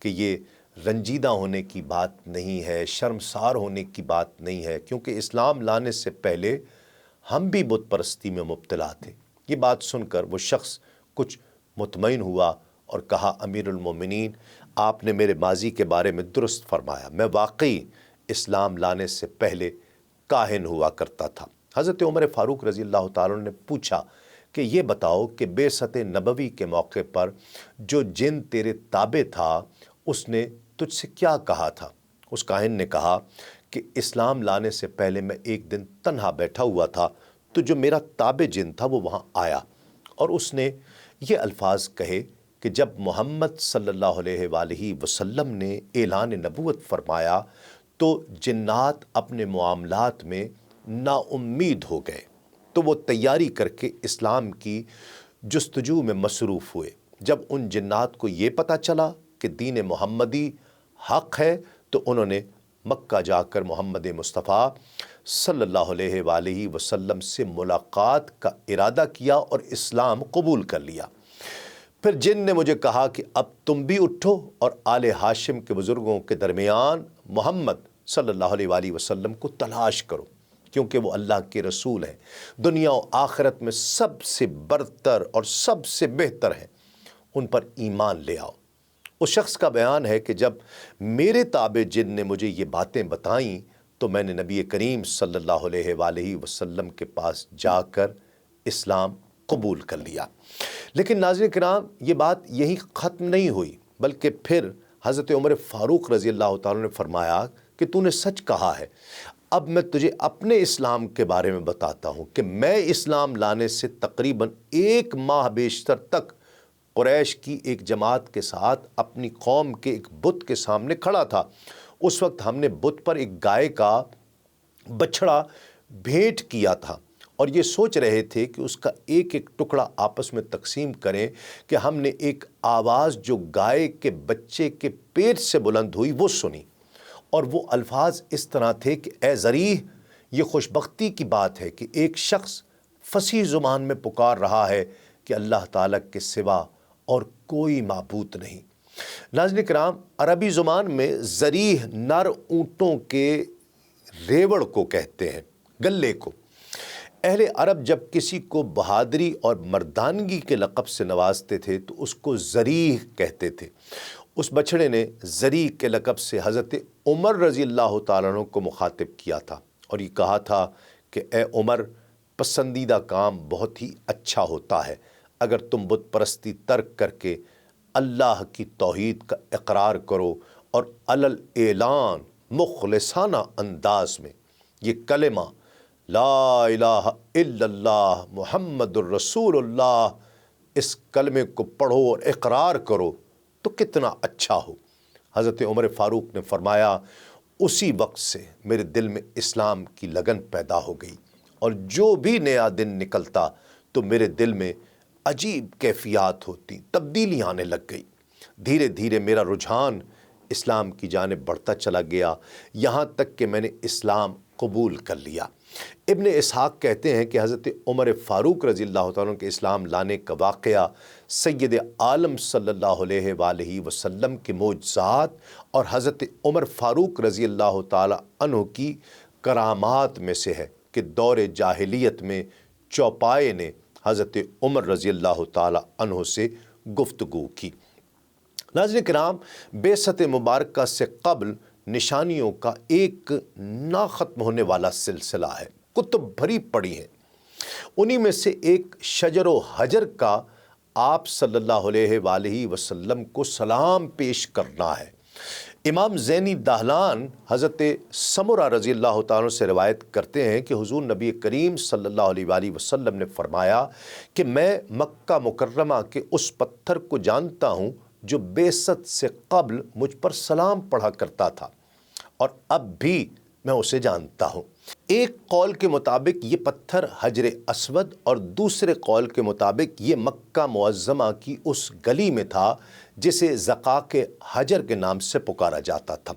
کہ یہ رنجیدہ ہونے کی بات نہیں ہے، شرمسار ہونے کی بات نہیں ہے، کیونکہ اسلام لانے سے پہلے ہم بھی بت پرستی میں مبتلا تھے۔ یہ بات سن کر وہ شخص کچھ مطمئن ہوا اور کہا، امیر المومنین، آپ نے میرے ماضی کے بارے میں درست فرمایا، میں واقعی اسلام لانے سے پہلے کاہن ہوا کرتا تھا۔ حضرت عمر فاروق رضی اللہ تعالیٰ نے پوچھا کہ یہ بتاؤ کہ بعثت نبوی کے موقع پر جو جن تیرے تابع تھا اس نے تجھ سے کیا کہا تھا؟ اس کاہن نے کہا کہ اسلام لانے سے پہلے میں ایک دن تنہا بیٹھا ہوا تھا تو جو میرا تابع جن تھا وہ وہاں آیا اور اس نے یہ الفاظ کہے کہ جب محمد صلی اللہ علیہ وآلہ وسلم نے اعلان نبوت فرمایا تو جنات اپنے معاملات میں نا امید ہو گئے، تو وہ تیاری کر کے اسلام کی جستجو میں مصروف ہوئے۔ جب ان جنات کو یہ پتہ چلا کہ دین محمدی حق ہے تو انہوں نے مکہ جا کر محمد مصطفیٰ صلی اللہ علیہ وآلہ وسلم سے ملاقات کا ارادہ کیا اور اسلام قبول کر لیا۔ پھر جن نے مجھے کہا کہ اب تم بھی اٹھو اور آل ہاشم کے بزرگوں کے درمیان محمد صلی اللہ علیہ وآلہ وسلم کو تلاش کرو، کیونکہ وہ اللہ کے رسول ہیں، دنیا و آخرت میں سب سے برتر اور سب سے بہتر ہیں، ان پر ایمان لے آؤ۔ اس شخص کا بیان ہے کہ جب میرے تابع جن نے مجھے یہ باتیں بتائیں تو میں نے نبی کریم صلی اللہ علیہ وآلہ وسلم کے پاس جا کر اسلام قبول کر لیا۔ لیکن ناظرین کرام، یہ بات یہی ختم نہیں ہوئی، بلکہ پھر حضرت عمر فاروق رضی اللہ تعالیٰ نے فرمایا کہ تو نے سچ کہا ہے، اب میں تجھے اپنے اسلام کے بارے میں بتاتا ہوں کہ میں اسلام لانے سے تقریباً 1 ماہ بیشتر تک قریش کی ایک جماعت کے ساتھ اپنی قوم کے ایک بت کے سامنے کھڑا تھا۔ اس وقت ہم نے بت پر ایک گائے کا بچڑا بھیٹ کیا تھا اور یہ سوچ رہے تھے کہ اس کا ایک ایک ٹکڑا آپس میں تقسیم کریں کہ ہم نے ایک آواز جو گائے کے بچے کے پیٹ سے بلند ہوئی وہ سنی، اور وہ الفاظ اس طرح تھے کہ اے ذریح، یہ خوش بختی کی بات ہے کہ ایک شخص فصیح زبان میں پکار رہا ہے کہ اللہ تعالیٰ کے سوا اور کوئی معبود نہیں۔ ناظرین کرام، عربی زبان میں ذریح نر اونٹوں کے ریوڑ کو کہتے ہیں، گلے کو۔ اہل عرب جب کسی کو بہادری اور مردانگی کے لقب سے نوازتے تھے تو اس کو ذریح کہتے تھے۔ اس بچڑے نے ذریح کے لقب سے حضرت عمر رضی اللہ تعالیٰ عنہ کو مخاطب کیا تھا اور یہ کہا تھا کہ اے عمر، پسندیدہ کام بہت ہی اچھا ہوتا ہے اگر تم بت پرستی ترک کر کے اللہ کی توحید کا اقرار کرو اور علل اعلان مخلصانہ انداز میں یہ کلمہ لا الہ الا اللہ محمد الرسول اللہ، اس کلمے کو پڑھو اور اقرار کرو تو کتنا اچھا ہو۔ حضرت عمر فاروق نے فرمایا، اسی وقت سے میرے دل میں اسلام کی لگن پیدا ہو گئی اور جو بھی نیا دن نکلتا تو میرے دل میں عجیب کیفیات ہوتی، تبدیلیاں آنے لگ گئی۔ دھیرے دھیرے میرا رجحان اسلام کی جانب بڑھتا چلا گیا، یہاں تک کہ میں نے اسلام قبول کر لیا۔ ابن اسحاق کہتے ہیں کہ حضرت عمر فاروق رضی اللہ تعالیٰ کے اسلام لانے کا واقعہ سید عالم صلی اللہ علیہ وآلہ وسلم کے معجزات اور حضرت عمر فاروق رضی اللہ تعالیٰ عنہ کی کرامات میں سے ہے کہ دور جاہلیت میں چوپائے نے حضرت عمر رضی اللہ تعالیٰ عنہ سے گفتگو کی۔ ناظرین کرام، بعثت مبارکہ سے قبل نشانیوں کا ایک نہ ختم ہونے والا سلسلہ ہے، کتب بھری پڑی ہیں۔ انہی میں سے ایک شجر و حجر کا آپ صلی اللہ علیہ وآلہ وسلم کو سلام پیش کرنا ہے۔ امام زینی دہلان حضرت سمرہ رضی اللہ تعالیٰ سے روایت کرتے ہیں کہ حضور نبی کریم صلی اللہ علیہ وآلہ وسلم نے فرمایا کہ میں مکہ مکرمہ کے اس پتھر کو جانتا ہوں جو بعثت سے قبل مجھ پر سلام پڑھا کرتا تھا اور اب بھی میں اسے جانتا ہوں۔ ایک قول کے مطابق یہ پتھر حجر اسود اور دوسرے قول کے مطابق یہ مکہ معظمہ کی اس گلی میں تھا جسے زقاق حجر کے نام سے پکارا جاتا تھا۔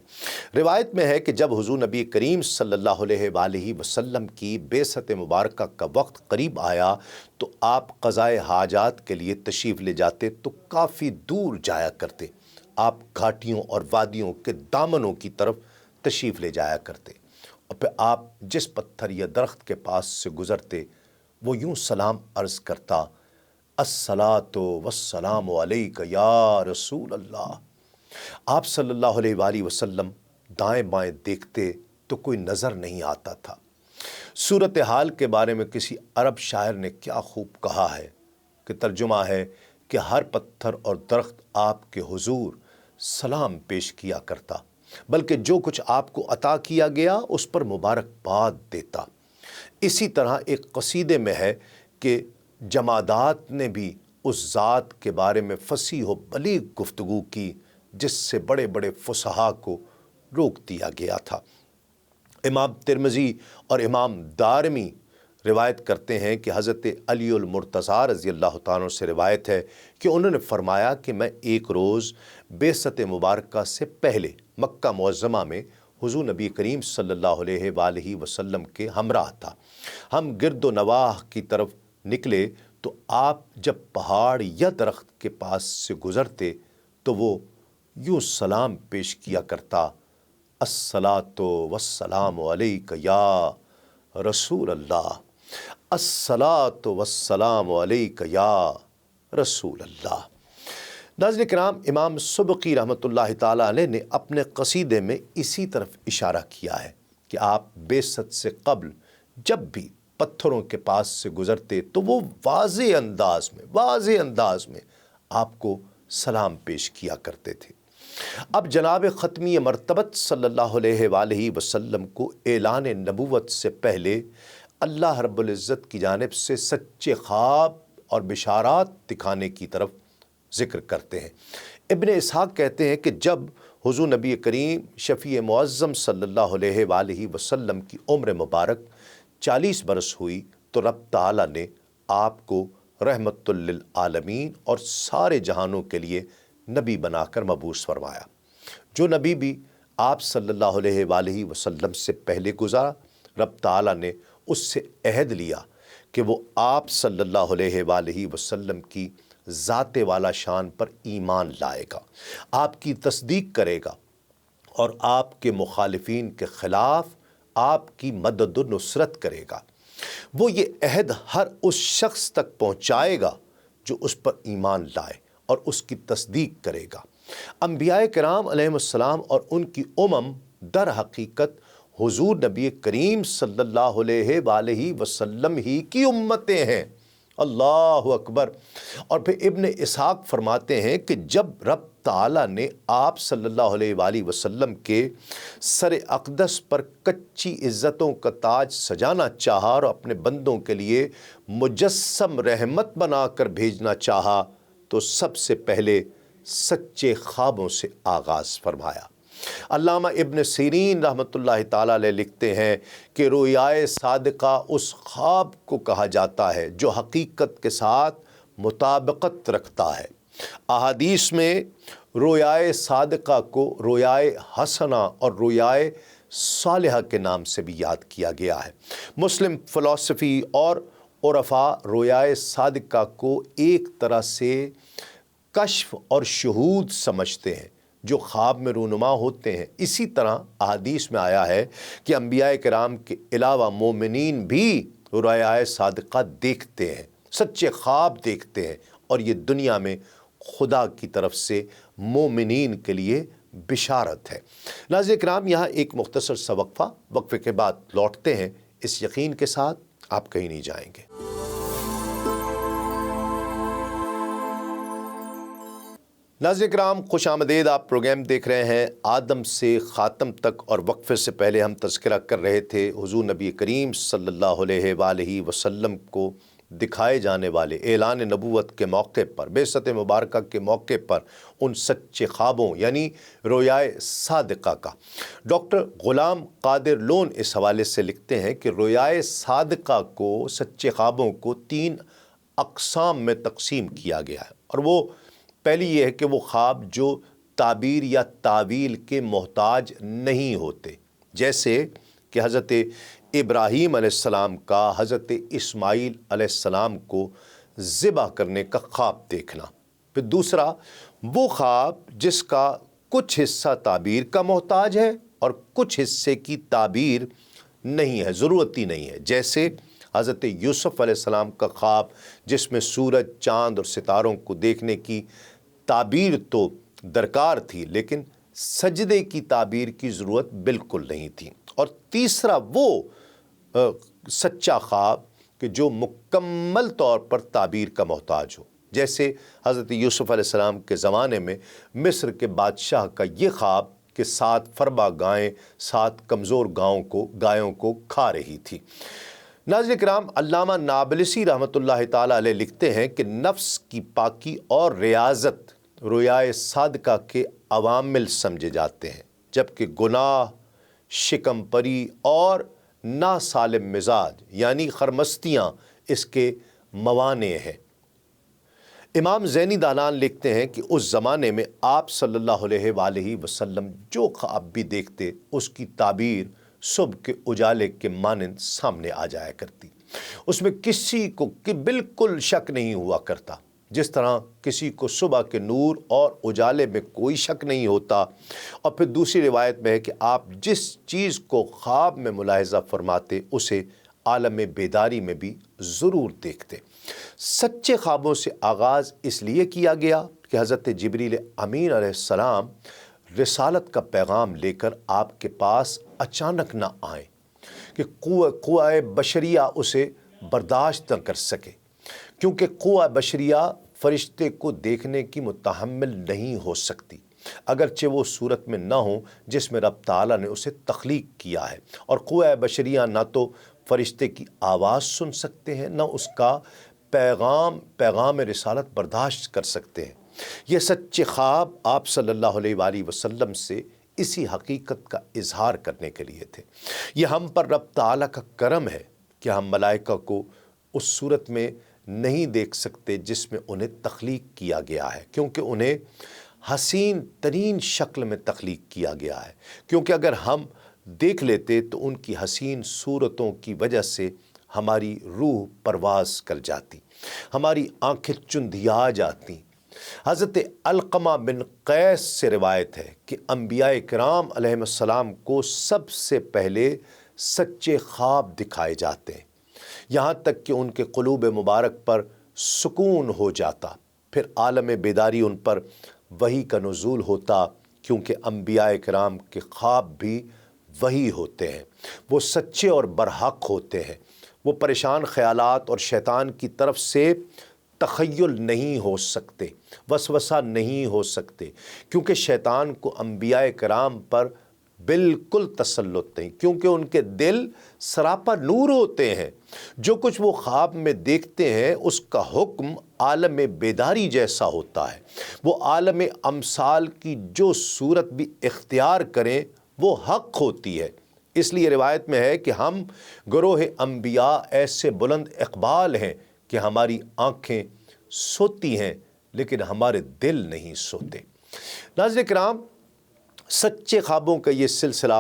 روایت میں ہے کہ جب حضور نبی کریم صلی اللہ علیہ وآلہ وسلم کی بعثت مبارکہ کا وقت قریب آیا تو آپ قضائے حاجات کے لیے تشریف لے جاتے تو کافی دور جایا کرتے۔ آپ گھاٹیوں اور وادیوں کے دامنوں کی طرف تشریف لے جایا کرتے اور پھر آپ جس پتھر یا درخت کے پاس سے گزرتے وہ یوں سلام عرض کرتا، الصلاۃ والسلام علیک یا رسول اللہ۔ آپ صلی اللہ علیہ وآلہ وسلم دائیں بائیں دیکھتے تو کوئی نظر نہیں آتا تھا۔ صورتحال کے بارے میں کسی عرب شاعر نے کیا خوب کہا ہے کہ ترجمہ ہے کہ ہر پتھر اور درخت آپ کے حضور سلام پیش کیا کرتا، بلکہ جو کچھ آپ کو عطا کیا گیا اس پر مبارکباد دیتا۔ اسی طرح ایک قصیدے میں ہے کہ جمادات نے بھی اس ذات کے بارے میں فصیح و بلیغ گفتگو کی جس سے بڑے بڑے فصحاء کو روک دیا گیا تھا۔ امام ترمذی اور امام دارمی روایت کرتے ہیں کہ حضرت علی المرتضیٰ رضی اللہ تعالیٰ سے روایت ہے کہ انہوں نے فرمایا کہ میں ایک روز بعثت مبارکہ سے پہلے مکہ معظمہ میں حضور نبی کریم صلی اللہ علیہ وآلہ وسلم کے ہمراہ تھا۔ ہم گرد و نواح کی طرف نکلے تو آپ جب پہاڑ یا درخت کے پاس سے گزرتے تو وہ یوں سلام پیش کیا کرتا، الصلاۃ والسلام علیک یا رسول اللہ، الصلاۃ والسلام علیک یا رسول اللہ۔ ناظرین کرام، امام سبکی رحمۃ اللہ تعالیٰ علیہ نے اپنے قصیدے میں اسی طرف اشارہ کیا ہے کہ آپ بعثت سے قبل جب بھی پتھروں کے پاس سے گزرتے تو وہ واضح انداز میں آپ کو سلام پیش کیا کرتے تھے۔ اب جناب ختمی مرتبت صلی اللہ علیہ وآلہ وسلم کو اعلان نبوت سے پہلے اللہ رب العزت کی جانب سے سچے خواب اور بشارات دکھانے کی طرف ذکر کرتے ہیں۔ ابن اسحاق کہتے ہیں کہ جب حضور نبی کریم شفیع معظم صلی اللہ علیہ وآلہ وسلم کی عمر مبارک 40 برس ہوئی تو رب تعالیٰ نے آپ کو رحمت للعالمین اور سارے جہانوں کے لیے نبی بنا کر مبعوث فرمایا۔ جو نبی بھی آپ صلی اللہ علیہ وآلہ وسلم سے پہلے گزارا، رب تعالیٰ نے اس سے عہد لیا کہ وہ آپ صلی اللہ علیہ وآلہ وسلم کی ذات والا شان پر ایمان لائے گا، آپ کی تصدیق کرے گا اور آپ کے مخالفین کے خلاف آپ کی مدد و نصرت کرے گا۔ وہ یہ عہد ہر اس شخص تک پہنچائے گا جو اس پر ایمان لائے اور اس کی تصدیق کرے گا۔ انبیاء کرام علیہ السلام اور ان کی در حقیقت حضور نبی کریم صلی اللہ علیہ وآلہ وسلم ہی کی امتیں ہیں۔ اللہ اکبر۔ اور پھر ابن اسحاق فرماتے ہیں کہ جب رب تعالیٰ نے آپ صلی اللہ علیہ وآلہ وسلم کے سر اقدس پر کچی عزتوں کا تاج سجانا چاہا اور اپنے بندوں کے لیے مجسم رحمت بنا کر بھیجنا چاہا تو سب سے پہلے سچے خوابوں سے آغاز فرمایا۔ علامہ ابن سیرین رحمۃ اللہ تعالیٰ علیہ لکھتے ہیں کہ رویائے صادقہ اس خواب کو کہا جاتا ہے جو حقیقت کے ساتھ مطابقت رکھتا ہے۔ احادیث میں رویائے صادقہ کو رویائے حسنہ اور رویائے صالحہ کے نام سے بھی یاد کیا گیا ہے۔ مسلم فلسفی اور عرفاء رویائے صادقہ کو ایک طرح سے کشف اور شہود سمجھتے ہیں جو خواب میں رونما ہوتے ہیں۔ اسی طرح احادیث میں آیا ہے کہ انبیاء کرام کے علاوہ مومنین بھی رویائے صادقہ دیکھتے ہیں، سچے خواب دیکھتے ہیں، اور یہ دنیا میں خدا کی طرف سے مومنین کے لیے بشارت ہے۔ ناظرین کرام، یہاں ایک مختصر سا وقفے کے بعد لوٹتے ہیں اس یقین کے ساتھ آپ کہیں نہیں جائیں گے۔ ناظرین کرام، خوش آمدید۔ آپ پروگرام دیکھ رہے ہیں آدم سے خاتم تک، اور وقفے سے پہلے ہم تذکرہ کر رہے تھے حضور نبی کریم صلی اللہ علیہ وآلہ وسلم کو دکھائے جانے والے اعلان نبوت کے موقع پر، بعثت مبارکہ کے موقع پر ان سچے خوابوں یعنی رویائے صادقہ کا۔ ڈاکٹر غلام قادر لون اس حوالے سے لکھتے ہیں کہ رویائے صادقہ کو، سچے خوابوں کو 3 اقسام میں تقسیم کیا گیا ہے، اور وہ پہلی یہ ہے کہ وہ خواب جو تعبیر یا تعویل کے محتاج نہیں ہوتے، جیسے کہ حضرت ابراہیم علیہ السلام کا حضرت اسماعیل علیہ السلام کو ذبح کرنے کا خواب دیکھنا۔ پھر دوسرا وہ خواب جس کا کچھ حصہ تعبیر کا محتاج ہے اور کچھ حصے کی تعبیر نہیں ہے، ضرورت ہی نہیں ہے، جیسے حضرت یوسف علیہ السلام کا خواب جس میں سورج، چاند اور ستاروں کو دیکھنے کی تعبیر تو درکار تھی لیکن سجدے کی تعبیر کی ضرورت بالکل نہیں تھی۔ اور تیسرا وہ سچا خواب کہ جو مکمل طور پر تعبیر کا محتاج ہو، جیسے حضرت یوسف علیہ السلام کے زمانے میں مصر کے بادشاہ کا یہ خواب کہ 7 فربا گائیں 7 کمزور گایوں کو کھا رہی تھی۔ ناظرین کرام، علامہ نابلسی رحمۃ اللہ تعالیٰ علیہ لکھتے ہیں کہ نفس کی پاکی اور ریاضت رویائے صادقہ کے عوامل سمجھے جاتے ہیں، جبکہ گناہ، شکم پری اور ناسالم مزاج یعنی خرمستیاں اس کے موانع ہیں۔ امام زینی دانان لکھتے ہیں کہ اس زمانے میں آپ صلی اللہ علیہ وآلہ وسلم جو خواب بھی دیکھتے اس کی تعبیر صبح کے اجالے کے مانند سامنے آ جایا کرتی، اس میں کسی کو بالکل شک نہیں ہوا کرتا، جس طرح کسی کو صبح کے نور اور اجالے میں کوئی شک نہیں ہوتا۔ اور پھر دوسری روایت میں ہے کہ آپ جس چیز کو خواب میں ملاحظہ فرماتے اسے عالم بیداری میں بھی ضرور دیکھتے۔ سچے خوابوں سے آغاز اس لیے کیا گیا کہ حضرت جبریل امین علیہ السلام رسالت کا پیغام لے کر آپ کے پاس اچانک نہ آئیں کہ قوہ بشریہ اسے برداشت نہ کر سکے، کیونکہ قوہ بشریہ فرشتے کو دیکھنے کی متحمل نہیں ہو سکتی، اگرچہ وہ صورت میں نہ ہوں جس میں رب تعالیٰ نے اسے تخلیق کیا ہے، اور قوہ بشریہ نہ تو فرشتے کی آواز سن سکتے ہیں نہ اس کا پیغام رسالت برداشت کر سکتے ہیں۔ یہ سچے خواب آپ صلی اللہ علیہ وآلہ وسلم سے اسی حقیقت کا اظہار کرنے کے لیے تھے۔ یہ ہم پر رب تعالیٰ کا کرم ہے کہ ہم ملائکہ کو اس صورت میں نہیں دیکھ سکتے جس میں انہیں تخلیق کیا گیا ہے، کیونکہ انہیں حسین ترین شکل میں تخلیق کیا گیا ہے۔ کیونکہ اگر ہم دیکھ لیتے تو ان کی حسین صورتوں کی وجہ سے ہماری روح پرواز کر جاتی، ہماری آنکھیں چندھیا جاتی۔ حضرت علقمہ بن قیس سے روایت ہے کہ انبیاء کرام علیہ السلام کو سب سے پہلے سچے خواب دکھائے جاتے ہیں، یہاں تک کہ ان کے قلوب مبارک پر سکون ہو جاتا، پھر عالم بیداری ان پر وحی کا نزول ہوتا، کیونکہ انبیاء کرام کے خواب بھی وحی ہوتے ہیں، وہ سچے اور برحق ہوتے ہیں، وہ پریشان خیالات اور شیطان کی طرف سے تخیل نہیں ہو سکتے، وسوسہ نہیں ہو سکتے، کیونکہ شیطان کو انبیاء کرام پر بالکل تسلط نہیں، کیونکہ ان کے دل سراپا نور ہوتے ہیں۔ جو کچھ وہ خواب میں دیکھتے ہیں اس کا حکم عالم بیداری جیسا ہوتا ہے، وہ عالم امثال کی جو صورت بھی اختیار کریں وہ حق ہوتی ہے۔ اس لیے روایت میں ہے کہ ہم گروہ انبیاء ایسے بلند اقبال ہیں کہ ہماری آنکھیں سوتی ہیں لیکن ہمارے دل نہیں سوتے۔ ناظرین کرام، سچے خوابوں کا یہ سلسلہ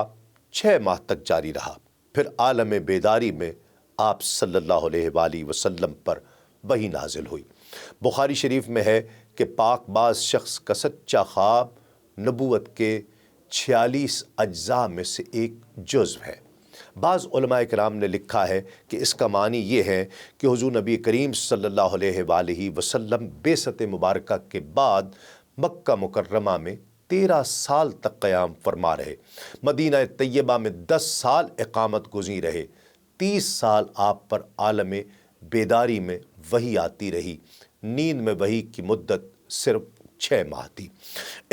6 ماہ تک جاری رہا، پھر عالم بیداری میں آپ صلی اللہ علیہ وآلہ وسلم پر وحی نازل ہوئی۔ بخاری شریف میں ہے کہ پاک باز شخص کا سچا خواب نبوت کے 46 اجزاء میں سے ایک جزو ہے۔ بعض علماء کرام نے لکھا ہے کہ اس کا معنی یہ ہے کہ حضور نبی کریم صلی اللہ علیہ وآلہ وسلم بعثت مبارکہ کے بعد مکہ مکرمہ میں 13 سال تک قیام فرما رہے، مدینہ طیبہ میں 10 سال اقامت گزین رہے، 30 سال آپ پر عالم بیداری میں وحی آتی رہی، نیند میں وحی کی مدت صرف 6 ماہ تھی۔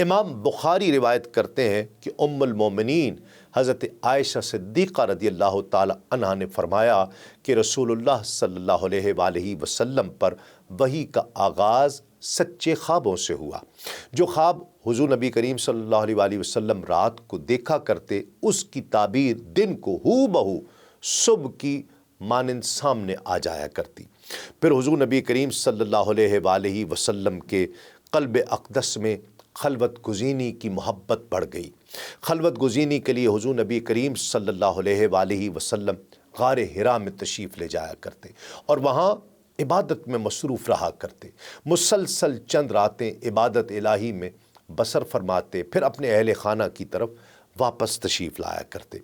امام بخاری روایت کرتے ہیں کہ ام المومنین حضرت عائشہ صدیقہ رضی اللہ تعالی عنہا نے فرمایا کہ رسول اللہ صلی اللہ علیہ وآلہ وسلم پر وحی کا آغاز سچے خوابوں سے ہوا۔ جو خواب حضور نبی کریم صلی اللہ علیہ وآلہ وسلم رات کو دیکھا کرتے، اس کی تعبیر دن کو ہو بہو صبح کی مانند سامنے آ جایا کرتی۔ پھر حضور نبی کریم صلی اللہ علیہ وآلہ وسلم کے قلب اقدس میں خلوت گزینی کی محبت بڑھ گئی۔ خلوت گزینی کے لیے حضور نبی کریم صلی اللہ علیہ وآلہ وسلم غار حرا میں تشریف لے جایا کرتے اور وہاں عبادت میں مصروف رہا کرتے، مسلسل چند راتیں عبادت الہی میں بسر فرماتے، پھر اپنے اہل خانہ کی طرف واپس تشریف لایا کرتے۔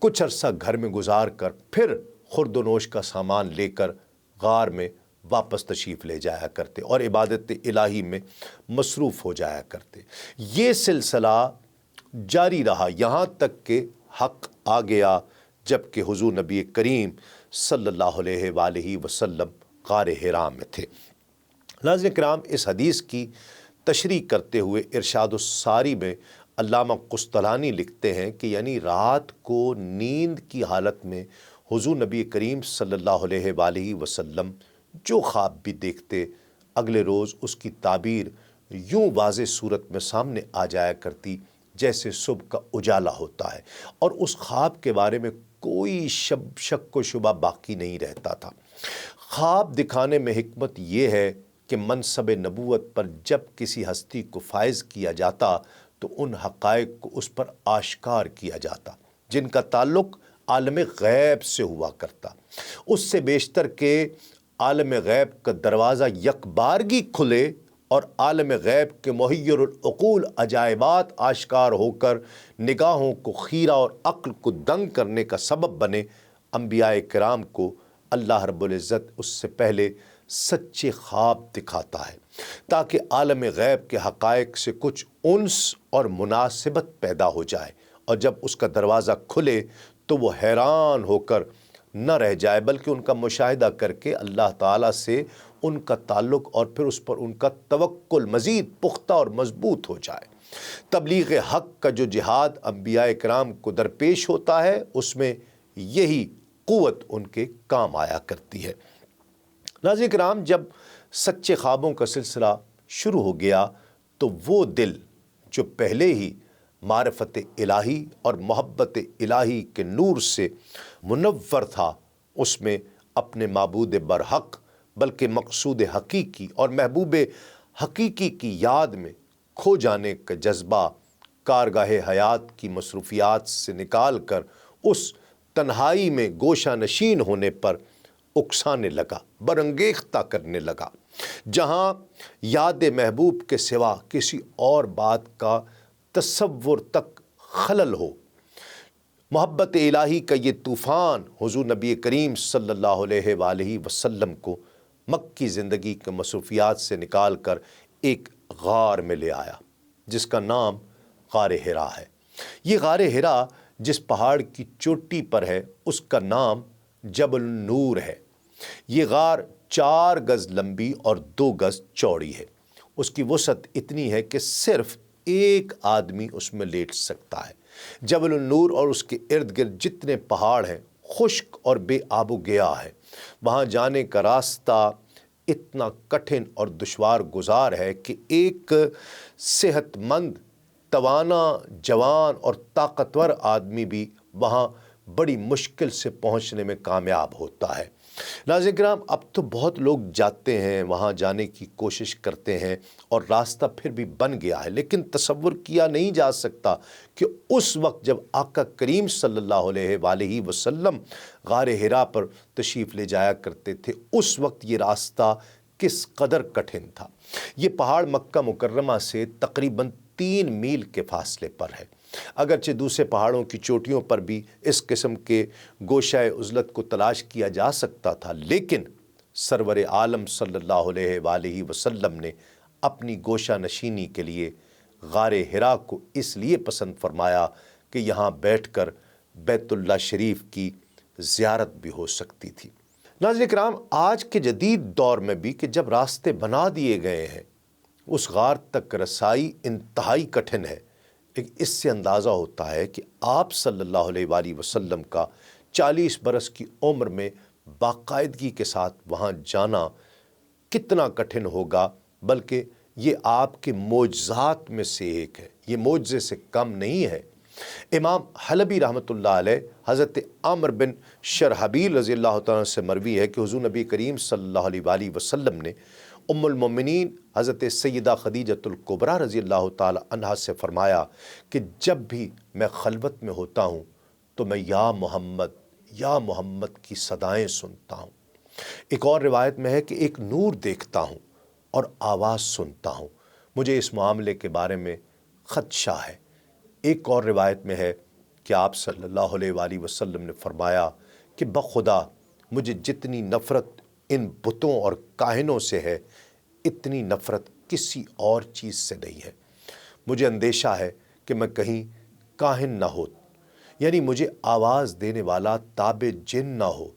کچھ عرصہ گھر میں گزار کر پھر خورد و نوش کا سامان لے کر غار میں واپس تشریف لے جایا کرتے اور عبادت الہی میں مصروف ہو جایا کرتے۔ یہ سلسلہ جاری رہا یہاں تک کہ حق آ گیا جب کہ حضور نبی کریم صلی اللہ علیہ وآلہ وسلم غار حرا میں تھے۔ ناظرین کرام، اس حدیث کی تشریح کرتے ہوئے ارشاد الساری میں علامہ قسطلانی لکھتے ہیں کہ یعنی رات کو نیند کی حالت میں حضور نبی کریم صلی اللہ علیہ وآلہ وسلم جو خواب بھی دیکھتے، اگلے روز اس کی تعبیر یوں واضح صورت میں سامنے آ جایا کرتی جیسے صبح کا اجالا ہوتا ہے، اور اس خواب کے بارے میں کوئی شک و شبہ باقی نہیں رہتا تھا۔ خواب دکھانے میں حکمت یہ ہے کہ منصب نبوت پر جب کسی ہستی کو فائز کیا جاتا تو ان حقائق کو اس پر آشکار کیا جاتا جن کا تعلق عالم غیب سے ہوا کرتا، اس سے بیشتر کہ عالم غیب کا دروازہ یکبارگی کھلے اور عالم غیب کے محیر العقول عجائبات آشکار ہو کر نگاہوں کو خیرہ اور عقل کو دنگ کرنے کا سبب بنے۔ انبیاء کرام کو اللہ رب العزت اس سے پہلے سچے خواب دکھاتا ہے تاکہ عالم غیب کے حقائق سے کچھ انس اور مناسبت پیدا ہو جائے، اور جب اس کا دروازہ کھلے تو وہ حیران ہو کر نہ رہ جائے بلکہ ان کا مشاہدہ کر کے اللہ تعالیٰ سے ان کا تعلق اور پھر اس پر ان کا توکل مزید پختہ اور مضبوط ہو جائے۔ تبلیغ حق کا جو جہاد انبیاء کرام کو درپیش ہوتا ہے اس میں یہی قوت ان کے کام آیا کرتی ہے۔ ناظرین کرام، جب سچے خوابوں کا سلسلہ شروع ہو گیا تو وہ دل جو پہلے ہی معرفت الہی اور محبت الہی کے نور سے منور تھا، اس میں اپنے معبود برحق بلکہ مقصود حقیقی اور محبوب حقیقی کی یاد میں کھو جانے کا جذبہ کارگاہ حیات کی مصروفیات سے نکال کر اس تنہائی میں گوشہ نشین ہونے پر اکسانے لگا، برانگیختہ کرنے لگا، جہاں یاد محبوب کے سوا کسی اور بات کا تصور تک خلل ہو۔ محبت الہی کا یہ طوفان حضور نبی کریم صلی اللہ علیہ وآلہ وسلم کو مکی زندگی کے مصروفیات سے نکال کر ایک غار میں لے آیا جس کا نام غار حرا ہے۔ یہ غار حرا جس پہاڑ کی چوٹی پر ہے اس کا نام جبل النور ہے۔ یہ غار 4 گز لمبی اور 2 گز چوڑی ہے۔ اس کی وسعت اتنی ہے کہ صرف ایک آدمی اس میں لیٹ سکتا ہے۔ جبل النور اور اس کے ارد گرد جتنے پہاڑ ہیں خشک اور بے آب و گیا ہے۔ وہاں جانے کا راستہ اتنا کٹھن اور دشوار گزار ہے کہ ایک صحت مند، توانا، جوان اور طاقتور آدمی بھی وہاں بڑی مشکل سے پہنچنے میں کامیاب ہوتا ہے۔ ناظرین کرام، اب تو بہت لوگ جاتے ہیں، وہاں جانے کی کوشش کرتے ہیں اور راستہ پھر بھی بن گیا ہے، لیکن تصور کیا نہیں جا سکتا کہ اس وقت جب آقا کریم صلی اللہ علیہ وآلہ وسلم غار حرا پر تشریف لے جایا کرتے تھے، اس وقت یہ راستہ کس قدر کٹھن تھا۔ یہ پہاڑ مکہ مکرمہ سے تقریباً 3 میل کے فاصلے پر ہے۔ اگرچہ دوسرے پہاڑوں کی چوٹیوں پر بھی اس قسم کے گوشہ عزلت کو تلاش کیا جا سکتا تھا، لیکن سرور عالم صلی اللہ علیہ وآلہ وسلم نے اپنی گوشہ نشینی کے لیے غار حرا کو اس لیے پسند فرمایا کہ یہاں بیٹھ کر بیت اللہ شریف کی زیارت بھی ہو سکتی تھی۔ ناظرین کرام، آج کے جدید دور میں بھی کہ جب راستے بنا دیے گئے ہیں، اس غار تک رسائی انتہائی کٹھن ہے۔ اس سے اندازہ ہوتا ہے کہ آپ صلی اللہ علیہ وآلہ وسلم کا 40 برس کی عمر میں باقاعدگی کے ساتھ وہاں جانا کتنا کٹھن ہوگا، بلکہ یہ آپ کے معجزات میں سے ایک ہے، یہ معجزے سے کم نہیں ہے۔ امام حلبی رحمۃ اللہ علیہ حضرت عامر بن شرحبیل رضی اللہ تعالیٰ سے مروی ہے کہ حضور نبی کریم صلی اللہ علیہ وآلہ وسلم نے ام المومنین حضرت سیدہ خدیجۃ الکبریٰ رضی اللہ تعالی عنہا سے فرمایا کہ جب بھی میں خلوت میں ہوتا ہوں تو میں یا محمد کی صدائیں سنتا ہوں۔ ایک اور روایت میں ہے کہ ایک نور دیکھتا ہوں اور آواز سنتا ہوں، مجھے اس معاملے کے بارے میں خدشہ ہے۔ ایک اور روایت میں ہے کہ آپ صلی اللہ علیہ وآلہ وسلم نے فرمایا کہ بخدا مجھے جتنی نفرت ان بتوں اور کاہنوں سے ہے، اتنی نفرت کسی اور چیز سے نہیں ہے۔ مجھے اندیشہ ہے کہ میں کہیں کاہن نہ ہو، یعنی مجھے آواز دینے والا تابع جن نہ ہو،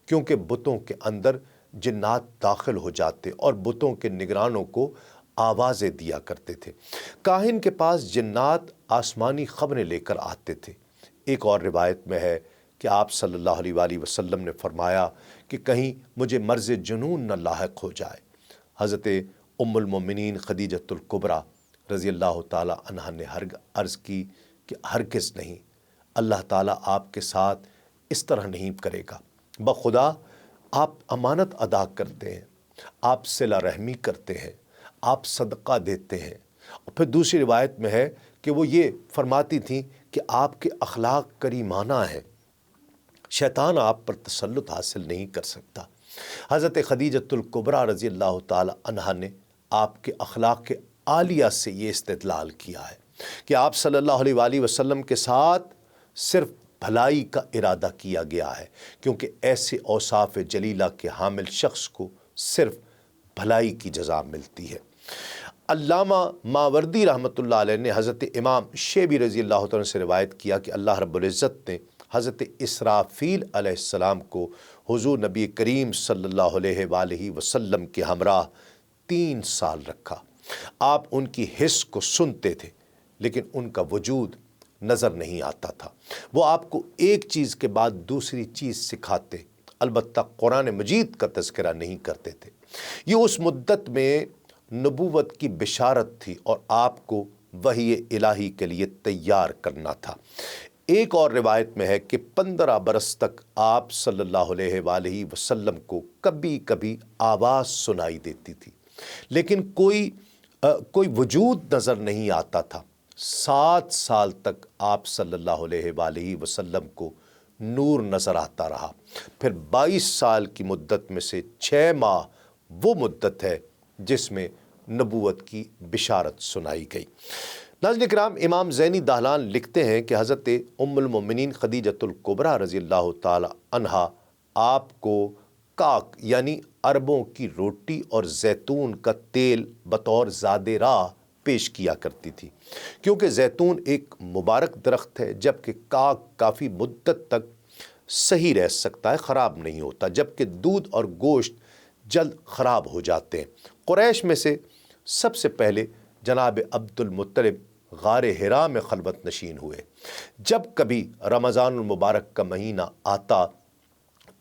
کیونکہ بتوں کے اندر جنات داخل ہو جاتے اور بتوں کے نگرانوں کو آوازیں دیا کرتے تھے۔ کاہن کے پاس جنات آسمانی خبریں لے کر آتے تھے۔ ایک اور روایت میں ہے کہ آپ صلی اللہ علیہ وآلہ وسلم نے فرمایا کہ کہیں مجھے مرض جنون نہ لاحق ہو جائے۔ حضرت ام المومنین خدیجۃ الکبریٰ رضی اللہ تعالی عنہا نے عرض کی کہ ہرگز نہیں، اللہ تعالیٰ آپ کے ساتھ اس طرح نہیں کرے گا۔ بخدا آپ امانت ادا کرتے ہیں، آپ صلہ رحمی کرتے ہیں، آپ صدقہ دیتے ہیں۔ اور پھر دوسری روایت میں ہے کہ وہ یہ فرماتی تھیں کہ آپ کے اخلاق کریمانہ ہیں، شیطان آپ پر تسلط حاصل نہیں کر سکتا۔ حضرت خدیجۃ الکبریٰ رضی اللہ تعالی عنہا نے آپ کے اخلاق عالیہ سے یہ استدلال کیا ہے کہ آپ صلی اللہ علیہ وآلہ وسلم کے ساتھ صرف بھلائی کا ارادہ کیا گیا ہے، کیونکہ ایسے اوصاف جلیلہ کے حامل شخص کو صرف بھلائی کی جزا ملتی ہے۔ علامہ ماوردی رحمۃ اللہ علیہ نے حضرت امام شیبی رضی اللہ تعالیٰ سے روایت کیا کہ اللہ رب العزت نے حضرت اسرافیل علیہ السلام کو حضور نبی کریم صلی اللہ علیہ وآلہ وسلم کے ہمراہ 3 سال رکھا۔ آپ ان کی حس کو سنتے تھے لیکن ان کا وجود نظر نہیں آتا تھا۔ وہ آپ کو ایک چیز کے بعد دوسری چیز سکھاتے، البتہ قرآن مجید کا تذکرہ نہیں کرتے تھے۔ یہ اس مدت میں نبوت کی بشارت تھی اور آپ کو وحی الہی کے لیے تیار کرنا تھا۔ ایک اور روایت میں ہے کہ 15 برس تک آپ صلی اللہ علیہ وآلہ وسلم کو کبھی کبھی آواز سنائی دیتی تھی، لیکن کوئی وجود نظر نہیں آتا تھا۔ 7 سال تک آپ صلی اللہ علیہ وآلہ وسلم کو نور نظر آتا رہا۔ پھر 22 سال کی مدت میں سے 6 ماہ وہ مدت ہے جس میں نبوت کی بشارت سنائی گئی۔ ناظرین کرام، امام زینی دہلان لکھتے ہیں کہ حضرت ام المؤمنین خدیجۃ الکبریٰ رضی اللہ تعالی عنہا آپ کو کاک یعنی عربوں کی روٹی اور زیتون کا تیل بطور زاد راہ پیش کیا کرتی تھی، کیونکہ زیتون ایک مبارک درخت ہے، جبکہ کاک کافی مدت تک صحیح رہ سکتا ہے، خراب نہیں ہوتا، جبکہ دودھ اور گوشت جلد خراب ہو جاتے ہیں۔ قریش میں سے سب سے پہلے جناب عبد المطلب غار حرا میں خلوت نشین ہوئے۔ جب کبھی رمضان المبارک کا مہینہ آتا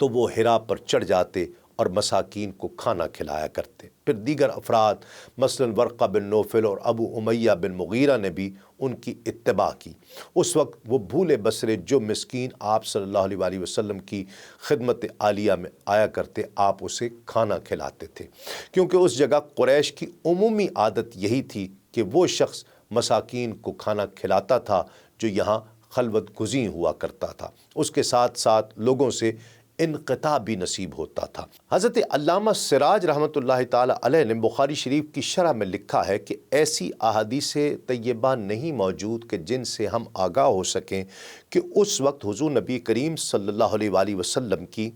تو وہ حرا پر چڑھ جاتے اور مساکین کو کھانا کھلایا کرتے۔ پھر دیگر افراد مثلا ورقہ بن نوفل اور ابو امیہ بن مغیرہ نے بھی ان کی اتباع کی۔ اس وقت وہ بھولے بسرے جو مسکین آپ صلی اللہ علیہ وآلہ وسلم کی خدمت عالیہ میں آیا کرتے، آپ اسے کھانا کھلاتے تھے، کیونکہ اس جگہ قریش کی عمومی عادت یہی تھی کہ وہ شخص مساکین کو کھانا کھلاتا تھا جو یہاں خلوت گزین ہوا کرتا تھا۔ اس کے ساتھ ساتھ لوگوں سے انقطاع بھی نصیب ہوتا تھا۔ حضرت علامہ سراج رحمۃ اللہ تعالی علیہ نے بخاری شریف کی شرح میں لکھا ہے کہ ایسی احادیث طیبہ نہیں موجود کہ جن سے ہم آگاہ ہو سکیں کہ اس وقت حضور نبی کریم صلی اللہ علیہ وآلہ وسلم کی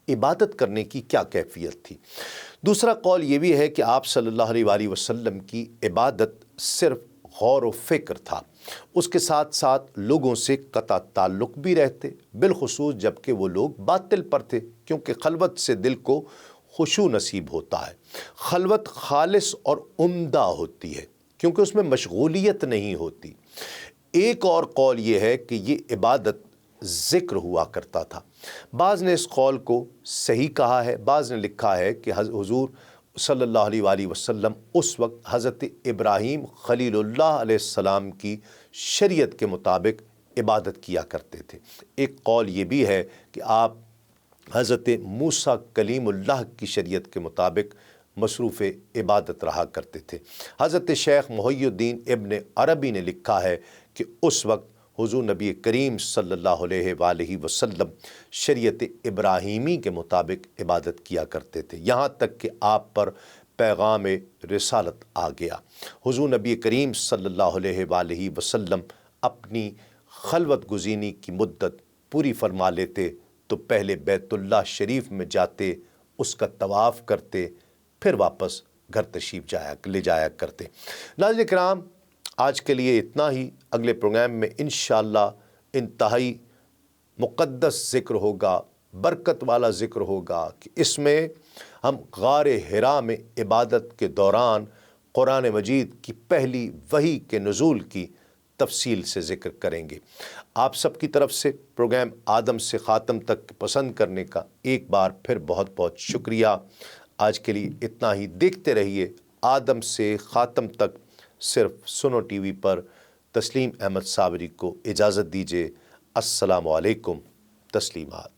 عبادت کرنے کی کیا کیفیت تھی۔ دوسرا قول یہ بھی ہے کہ آپ صلی اللہ علیہ وآلہ وسلم کی عبادت صرف غور و فکر تھا، اس کے ساتھ ساتھ لوگوں سے قطع تعلق بھی رہتے، بالخصوص جب کہ وہ لوگ باطل پر تھے، کیونکہ خلوت سے دل کو خشوع نصیب ہوتا ہے۔ خلوت خالص اور عمدہ ہوتی ہے کیونکہ اس میں مشغولیت نہیں ہوتی۔ ایک اور قول یہ ہے کہ یہ عبادت ذکر ہوا کرتا تھا۔ بعض نے اس قول کو صحیح کہا ہے، بعض نے لکھا ہے کہ حضور صلی اللہ علیہ وآلہ وسلم اس وقت حضرت ابراہیم خلیل اللہ علیہ السلام کی شریعت کے مطابق عبادت کیا کرتے تھے۔ ایک قول یہ بھی ہے کہ آپ حضرت موسیٰ کلیم اللہ کی شریعت کے مطابق مصروف عبادت رہا کرتے تھے۔ حضرت شیخ محی الدین ابن عربی نے لکھا ہے کہ اس وقت حضور نبی کریم صلی اللہ علیہ وآلہ وسلم شریعت ابراہیمی کے مطابق عبادت کیا کرتے تھے، یہاں تک کہ آپ پر پیغام رسالت آ گیا۔ حضور نبی کریم صلی اللہ علیہ وآلہ وسلم اپنی خلوت گزینی کی مدت پوری فرما لیتے تو پہلے بیت اللہ شریف میں جاتے، اس کا طواف کرتے، پھر واپس گھر تشریف لے جایا کرتے۔ ناظرین کرام، آج کے لیے اتنا ہی۔ اگلے پروگرام میں انشاءاللہ انتہائی مقدس ذکر ہوگا، برکت والا ذکر ہوگا کہ اس میں ہم غار حرا میں عبادت کے دوران قرآن مجید کی پہلی وحی کے نزول کی تفصیل سے ذکر کریں گے۔ آپ سب کی طرف سے پروگرام آدم سے خاتم تک پسند کرنے کا ایک بار پھر بہت بہت شکریہ۔ آج کے لیے اتنا ہی۔ دیکھتے رہیے آدم سے خاتم تک صرف سنو ٹی وی پر۔ تسلیم احمد صابری کو اجازت دیجیے۔ السلام علیکم۔ تسلیمات۔